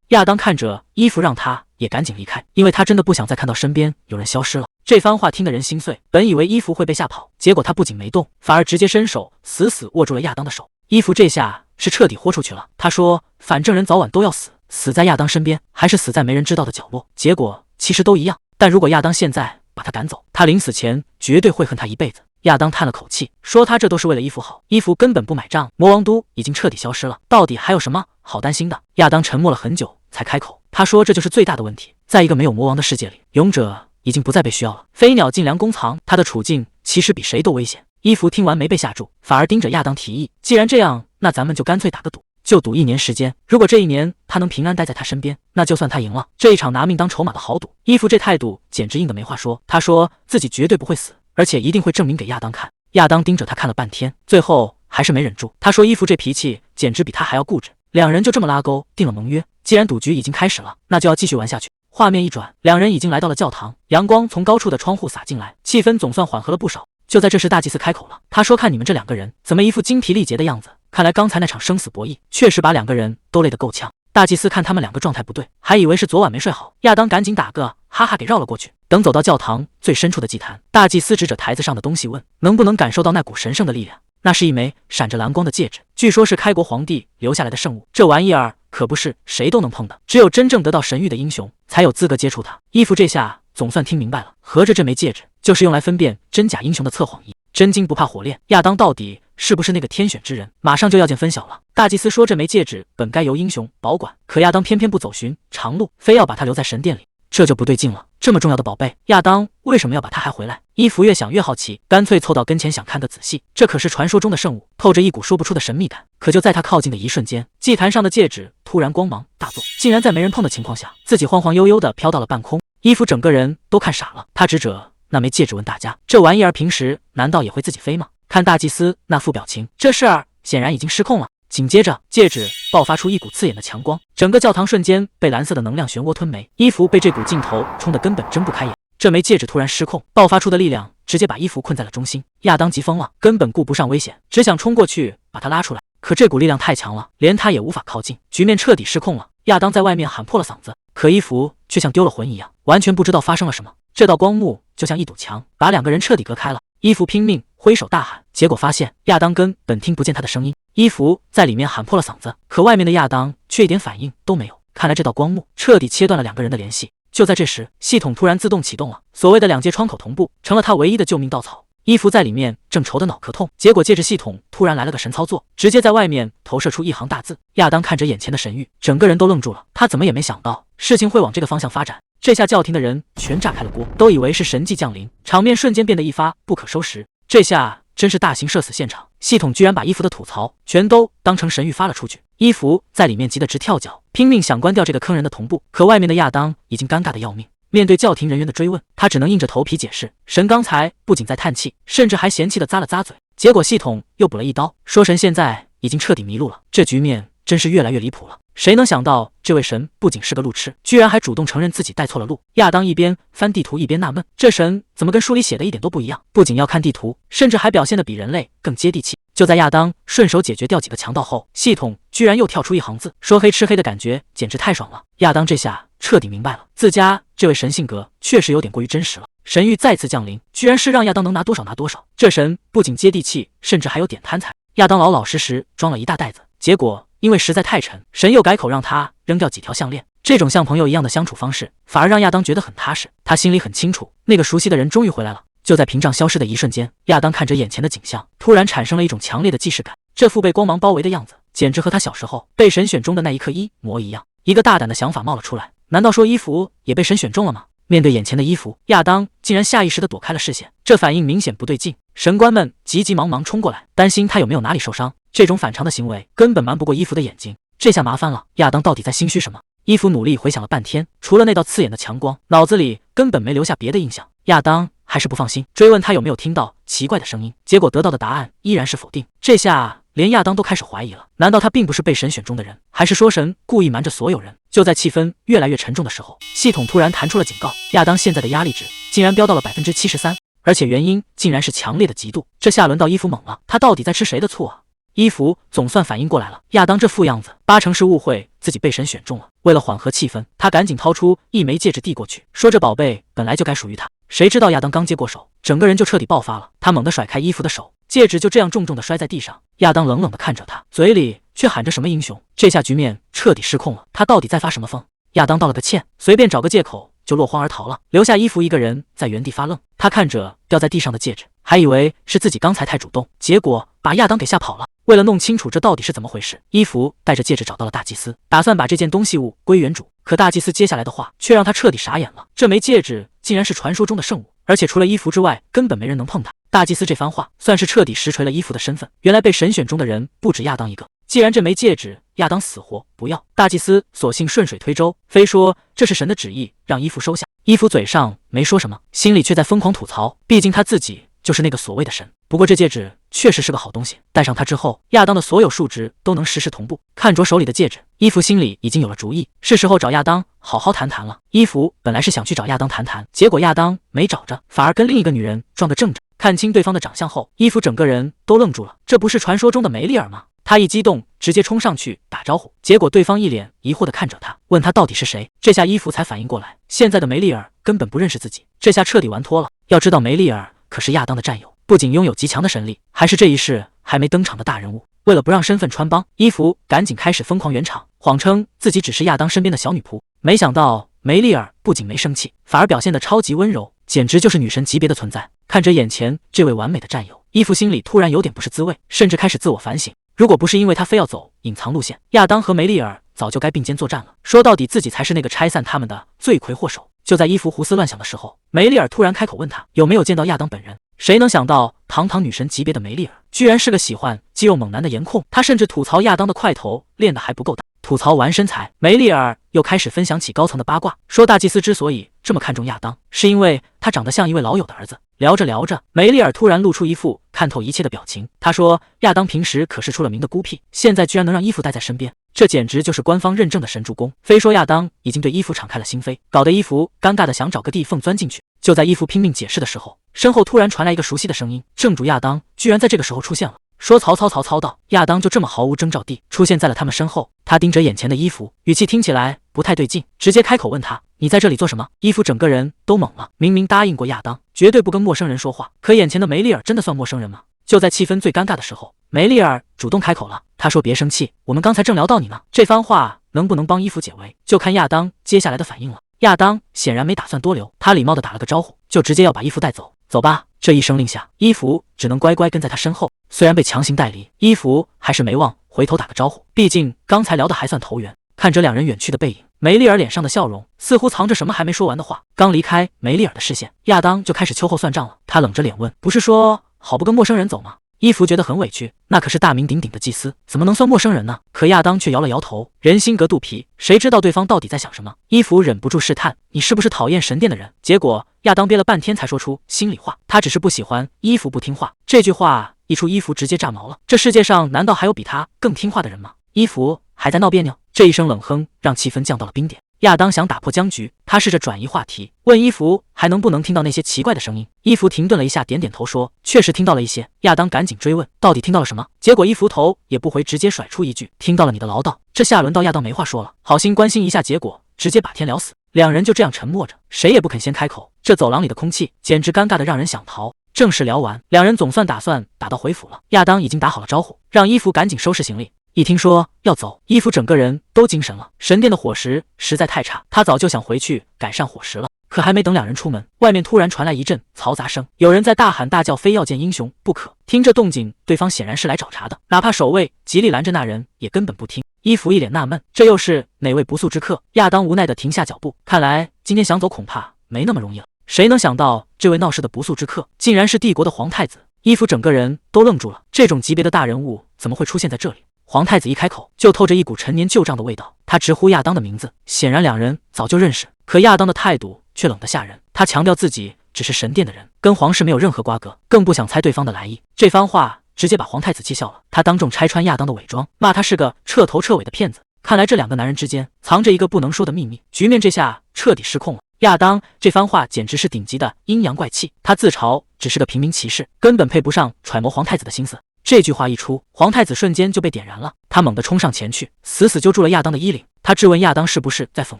亚当看着伊芙，让他也赶紧离开，因为他真的不想再看到身边有人消失了。这番话听得人心碎，本以为伊芙会被吓跑，结果他不仅没动，反而直接伸手死死握住了亚当的手。伊芙这下是彻底豁出去了，他说反正人早晚都要死，死在亚当身边，还是死在没人知道的角落，结果其实都一样。但如果亚当现在把他赶走，他临死前绝对会恨他一辈子。亚当叹了口气，说他这都是为了伊芙好，伊芙根本不买账，魔王都已经彻底消失了，到底还有什么好担心的？亚当沉默了很久才开口，他说这就是最大的问题，在一个没有魔王的世界里，勇者已经不再被需要了，飞鸟尽良弓藏，他的处境其实比谁都危险。伊芙听完没被吓住，反而盯着亚当提议，既然这样，那咱们就干脆打个赌，就赌1年时间，如果这1年他能平安待在他身边，那就算他赢了这一场拿命当筹码的豪赌。伊芙这态度简直硬得没话说，他说自己绝对不会死，而且一定会证明给亚当看。亚当盯着他看了半天，最后还是没忍住，他说伊芙这脾气简直比他还要固执。两人就这么拉钩定了盟约，既然赌局已经开始了，那就要继续玩下去。画面一转，两人已经来到了教堂，阳光从高处的窗户洒进来，气氛总算缓和了不少。就在这时，大祭司开口了，他说看你们这2个人怎么一副精疲力竭的样子，看来刚才那场生死博弈确实把2个人都累得够呛。大祭司看他们2个状态不对，还以为是昨晚没睡好，亚当赶紧打个哈哈给绕了过去。等走到教堂最深处的祭坛，大祭司指着台子上的东西问，能不能感受到那股神圣的力量？那是一枚闪着蓝光的戒指，据说是开国皇帝留下来的圣物，这玩意儿可不是谁都能碰的，只有真正得到神谕的英雄才有资格接触它。伊芙这下总算听明白了，合着这枚戒指就是用来分辨真假英雄的测谎仪。真金不怕火炼，亚当到底是不是那个天选之人，马上就要见分晓了。大祭司说这枚戒指本该由英雄保管，可亚当偏偏不走寻常路，非要把它留在神殿里，这就不对劲了。这么重要的宝贝，亚当为什么要把它还回来？伊芙越想越好奇，干脆凑到跟前想看个仔细。这可是传说中的圣物，透着一股说不出的神秘感。可就在他靠近的一瞬间，祭坛上的戒指突然光芒大作，竟然在没人碰的情况下，自己晃晃悠悠地飘到了半空。伊芙整个人都看傻了，他指着那枚戒指问大家，这玩意儿平时难道也会自己飞吗？看大祭司那副表情，这事儿显然已经失控了。紧接着，戒指爆发出一股刺眼的强光，整个教堂瞬间被蓝色的能量漩涡吞没。伊芙被这股劲头冲得根本睁不开眼。这枚戒指突然失控，爆发出的力量直接把伊芙困在了中心。亚当急疯了，根本顾不上危险，只想冲过去把他拉出来。可这股力量太强了，连他也无法靠近，局面彻底失控了。亚当在外面喊破了嗓子，可伊芙却像丢了魂一样，完全不知道发生了什么。这道光幕就像一堵墙，把2个人彻底隔开了。伊芙拼命挥手大喊，结果发现亚当根本听不见他的声音。伊芙在里面喊破了嗓子，可外面的亚当却一点反应都没有。看来这道光幕彻底切断了2个人的联系。就在这时，系统突然自动启动了，所谓的2阶窗口同步，成了他唯一的救命稻草。伊芙在里面正愁得脑壳痛，结果戒指系统突然来了个神操作，直接在外面投射出一行大字。亚当看着眼前的神谕，整个人都愣住了，他怎么也没想到事情会往这个方向发展。这下教廷的人全炸开了锅，都以为是神迹降临，场面瞬间变得一发不可收拾。这下真是大型社死现场。系统居然把伊芙的吐槽全都当成神谕发了出去，伊芙在里面急得直跳脚，拼命想关掉这个坑人的同步，可外面的亚当已经尴尬的要命。面对教廷人员的追问，他只能硬着头皮解释，神刚才不仅在叹气，甚至还嫌弃的咂了咂嘴。结果系统又补了一刀，说神现在已经彻底迷路了。这局面真是越来越离谱了。谁能想到这位神不仅是个路痴，居然还主动承认自己带错了路。亚当一边翻地图一边纳闷，这神怎么跟书里写的一点都不一样，不仅要看地图，甚至还表现得比人类更接地气。就在亚当顺手解决掉几个强盗后，系统居然又跳出一行字，说黑吃黑的感觉简直太爽了。亚当这下彻底明白了，自家这位神性格确实有点过于真实了。神谕再次降临，居然是让亚当能拿多少拿多少。这神不仅接地气，甚至还有点贪财。亚当老老实实装了一大袋子，结果因为实在太沉，神又改口让他扔掉几条项链。这种像朋友一样的相处方式，反而让亚当觉得很踏实。他心里很清楚，那个熟悉的人终于回来了。就在屏障消失的一瞬间，亚当看着眼前的景象，突然产生了一种强烈的既视感。这副被光芒包围的样子，简直和他小时候被神选中的那一刻一模一样。一个大胆的想法冒了出来，难道说伊芙也被神选中了吗？面对眼前的伊芙，亚当竟然下意识地躲开了视线，这反应明显不对劲。神官们急急忙忙冲过来，担心他有没有哪里受伤。这种反常的行为根本瞒不过伊芙的眼睛，这下麻烦了，亚当到底在心虚什么？伊芙努力回想了半天，除了那道刺眼的强光，脑子里根本没留下别的印象。亚当还是不放心，追问他有没有听到奇怪的声音，结果得到的答案依然是否定。这下连亚当都开始怀疑了，难道他并不是被神选中的人，还是说神故意瞒着所有人？就在气氛越来越沉重的时候，系统突然弹出了警告，亚当现在的压力值竟然飙到了 73%， 而且原因竟然是强烈的嫉妒。这下轮到伊芙猛了，他到底在吃谁的醋啊？伊芙总算反应过来了，亚当这副样子八成是误会自己被神选中了。为了缓和气氛，他赶紧掏出一枚戒指递过去，说这宝贝本来就该属于他。谁知道亚当刚接过手，整个人就彻底爆发了，他猛地甩开伊芙的手，戒指就这样重重地摔在地上。亚当冷冷地看着他，嘴里却喊着什么英雄。这下局面彻底失控了，他到底在发什么疯？亚当道了个歉，随便找个借口就落荒而逃了，留下伊芙一个人在原地发愣。他看着掉在地上的戒指，还以为是自己刚才太主动，结果把亚当给吓跑了。为了弄清楚这到底是怎么回事，伊芙带着戒指找到了大祭司，打算把这件东西物归原主。可大祭司接下来的话却让他彻底傻眼了，这枚戒指竟然是传说中的圣物，而且除了伊芙之外，根本没人能碰它。大祭司这番话算是彻底实锤了伊芙的身份，原来被神选中的人不止亚当一个。既然这枚戒指亚当死活不要，大祭司索性顺水推舟，非说这是神的旨意，让伊芙收下。伊芙嘴上没说什么，心里却在疯狂吐槽，毕竟他自己就是那个所谓的神。不过这戒指确实是个好东西，戴上它之后，亚当的所有数值都能实时同步。看着手里的戒指，伊芙心里已经有了主意，是时候找亚当好好谈谈了。伊芙本来是想去找亚当谈谈，结果亚当没找着，反而跟另一个女人撞个正着。看清对方的长相后，伊芙整个人都愣住了，这不是传说中的梅丽尔吗？他一激动，直接冲上去打招呼，结果对方一脸疑惑地看着他，问他到底是谁。这下伊芙才反应过来，现在的梅丽尔根本不认识自己，这下彻底完脱了。要知道梅丽尔可是亚当的战友，不仅拥有极强的神力，还是这一世还没登场的大人物。为了不让身份穿帮，伊芙赶紧开始疯狂圆场，谎称自己只是亚当身边的小女仆。没想到梅丽尔不仅没生气，反而表现得超级温柔，简直就是女神级别的存在。看着眼前这位完美的战友，伊芙心里突然有点不是滋味，甚至开始自我反省。如果不是因为他非要走隐藏路线，亚当和梅丽尔早就该并肩作战了。说到底，自己才是那个拆散他们的罪魁祸首。就在伊芙胡思乱想的时候，梅丽尔突然开口问他有没有见到亚当本人。谁能想到堂堂女神级别的梅丽尔居然是个喜欢肌肉猛男的颜控，他甚至吐槽亚当的块头练得还不够大。吐槽完身材，梅丽尔又开始分享起高层的八卦，说大祭司之所以这么看重亚当，是因为他长得像一位老友的儿子。聊着聊着，梅丽尔突然露出一副看透一切的表情。他说亚当平时可是出了名的孤僻，现在居然能让伊芙带在身边，这简直就是官方认证的神助攻。非说亚当已经对伊芙敞开了心扉，搞得伊芙尴尬的想找个地缝钻进去。就在伊芙拼命解释的时候，身后突然传来一个熟悉的声音，正主亚当居然在这个时候出现了。说曹操到，亚当就这么毫无征兆地出现在了他们身后。他盯着眼前的伊芙，语气听起来不太对劲，直接开口问他：“你在这里做什么？”伊芙整个人都懵了，明明答应过亚当绝对不跟陌生人说话，可眼前的梅丽尔真的算陌生人吗？就在气氛最尴尬的时候，梅丽尔主动开口了，她说：“别生气，我们刚才正聊到你呢。”这番话能不能帮伊芙解围，就看亚当接下来的反应了。亚当显然没打算多留，他礼貌地打了个招呼，就直接要把伊芙带走。走吧。这一声令下，伊芙只能乖乖跟在他身后。虽然被强行带离，伊芙还是没忘回头打个招呼，毕竟刚才聊得还算投缘。看着两人远去的背影，梅丽尔脸上的笑容似乎藏着什么还没说完的话。刚离开梅丽尔的视线，亚当就开始秋后算账了。他冷着脸问：“不是说好不跟陌生人走吗？伊芙觉得很委屈，那可是大名鼎鼎的祭司，怎么能算陌生人呢？可亚当却摇了摇头，人心隔肚皮，谁知道对方到底在想什么？伊芙忍不住试探，你是不是讨厌神殿的人？结果亚当憋了半天才说出心里话，他只是不喜欢伊芙不听话。这句话一出，伊芙直接炸毛了，这世界上难道还有比他更听话的人吗？伊芙还在闹别扭，这一声冷哼让气氛降到了冰点。亚当想打破僵局，他试着转移话题，问伊芙还能不能听到那些奇怪的声音。伊芙停顿了一下，点点头说确实听到了一些。亚当赶紧追问到底听到了什么，结果伊芙头也不回，直接甩出一句听到了你的唠叨。这下轮到亚当没话说了，好心关心一下，结果直接把天聊死。两人就这样沉默着，谁也不肯先开口。这走廊里的空气简直尴尬的让人想逃。正式聊完，两人总算打算打道回府了。亚当已经打好了招呼，让伊芙赶紧收拾行李。一听说要走，伊芙整个人都精神了。神殿的伙食实在太差，他早就想回去改善伙食了。可还没等两人出门，外面突然传来一阵嘈杂声，有人在大喊大叫，非要见英雄不可。听这动静，对方显然是来找茬的，哪怕守卫极力拦着那人，也根本不听。伊芙一脸纳闷，这又是哪位不速之客？亚当无奈地停下脚步，看来今天想走恐怕没那么容易了。谁能想到这位闹事的不速之客，竟然是帝国的皇太子？伊芙整个人都愣住了，这种级别的大人物怎么会出现在这里？皇太子一开口就透着一股陈年旧账的味道，他直呼亚当的名字，显然两人早就认识。可亚当的态度却冷得吓人，他强调自己只是神殿的人，跟皇室没有任何瓜葛，更不想猜对方的来意。这番话直接把皇太子气笑了，他当众拆穿亚当的伪装，骂他是个彻头彻尾的骗子。看来这两个男人之间藏着一个不能说的秘密，局面这下彻底失控了。亚当这番话简直是顶级的阴阳怪气，他自嘲只是个平民骑士，根本配不上揣摩皇太子的心思。这句话一出，皇太子瞬间就被点燃了，他猛地冲上前去，死死揪住了亚当的衣领。他质问亚当是不是在讽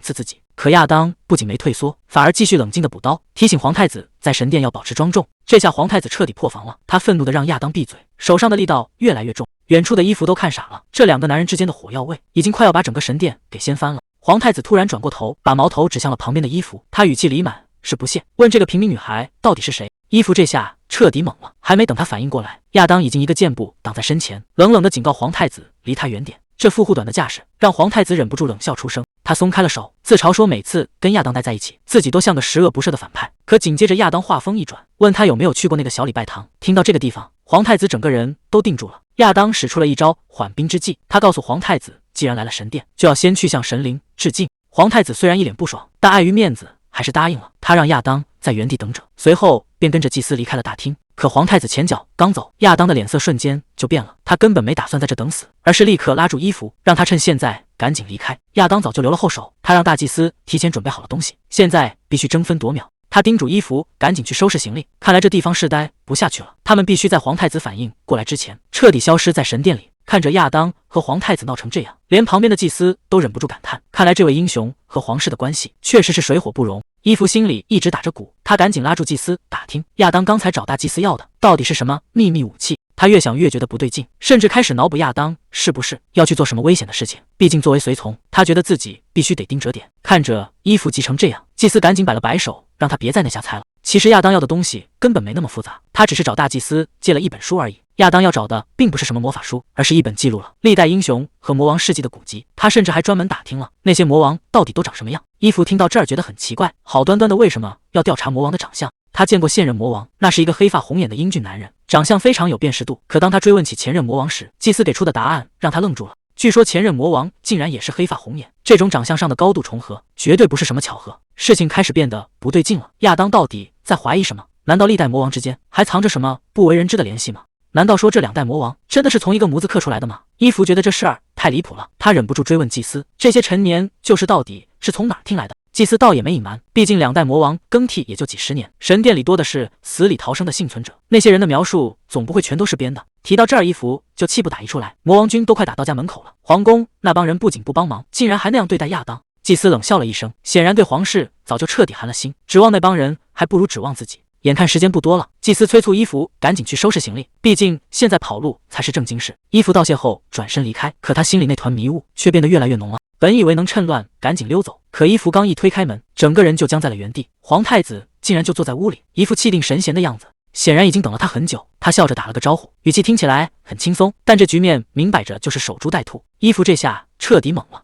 刺自己，可亚当不仅没退缩，反而继续冷静地补刀，提醒皇太子在神殿要保持庄重。这下皇太子彻底破防了，他愤怒地让亚当闭嘴，手上的力道越来越重。远处的伊芙都看傻了，这两个男人之间的火药味已经快要把整个神殿给掀翻了。皇太子突然转过头，把矛头指向了旁边的伊芙，他语气里满是不屑，问这个平民女孩到底是谁。伊芙这下彻底懵了，还没等他反应过来，亚当已经一个箭步挡在身前，冷冷地警告皇太子离他远点。这副护短的架势让皇太子忍不住冷笑出声，他松开了手，自嘲说每次跟亚当待在一起，自己都像个十恶不赦的反派。可紧接着亚当话锋一转，问他有没有去过那个小礼拜堂。听到这个地方，皇太子整个人都定住了。亚当使出了一招缓兵之计，他告诉皇太子，既然来了神殿，就要先去向神灵致敬。皇太子虽然一脸不爽，但碍于面子还是答应了。他让亚当在原地等着，随后便跟着祭司离开了大厅。可皇太子前脚刚走，亚当的脸色瞬间就变了，他根本没打算在这等死，而是立刻拉住伊芙，让他趁现在赶紧离开。亚当早就留了后手，他让大祭司提前准备好了东西，现在必须争分夺秒。他叮嘱伊芙赶紧去收拾行李，看来这地方是待不下去了，他们必须在皇太子反应过来之前彻底消失在神殿里。看着亚当和皇太子闹成这样，连旁边的祭司都忍不住感叹，看来这位英雄和皇室的关系确实是水火不容。伊芙心里一直打着鼓，他赶紧拉住祭司打听亚当刚才找大祭司要的到底是什么秘密武器。他越想越觉得不对劲，甚至开始脑补亚当是不是要去做什么危险的事情。毕竟作为随从，他觉得自己必须得盯着点。看着伊芙急成这样，祭司赶紧摆了摆手，让他别再那瞎猜了。其实亚当要的东西根本没那么复杂，他只是找大祭司借了一本书而已。亚当要找的并不是什么魔法书，而是一本记录了历代英雄和魔王事迹的古籍。他甚至还专门打听了那些魔王到底都长什么样。伊芙听到这儿觉得很奇怪，好端端的为什么要调查魔王的长相？他见过现任魔王，那是一个黑发红眼的英俊男人，长相非常有辨识度。可当他追问起前任魔王时，祭司给出的答案让他愣住了。据说前任魔王竟然也是黑发红眼，这种长相上的高度重合绝对不是什么巧合。事情开始变得不对劲了，亚当到底在怀疑什么？难道历代魔王之间还藏着什么不为人知的联系吗？难道说这两代魔王真的是从一个模子刻出来的吗？伊芙觉得这事儿太离谱了，他忍不住追问祭司，这些陈年旧事到底是从哪儿听来的？祭司倒也没隐瞒，毕竟两代魔王更替也就几十年，神殿里多的是死里逃生的幸存者，那些人的描述总不会全都是编的。提到这儿，伊芙就气不打一处来，魔王军都快打到家门口了，皇宫那帮人不仅不帮忙，竟然还那样对待亚当。祭司冷笑了一声，显然对皇室早就彻底寒了心，指望那帮人还不如指望自己。眼看时间不多了，祭司催促伊芙赶紧去收拾行李，毕竟现在跑路才是正经事。伊芙道谢后转身离开，可他心里那团迷雾却变得越来越浓了。本以为能趁乱赶紧溜走，可伊芙刚一推开门，整个人就僵在了原地。皇太子竟然就坐在屋里，一副气定神闲的样子，显然已经等了他很久。他笑着打了个招呼，语气听起来很轻松，但这局面明摆着就是守株待兔。伊芙这下彻底懵了。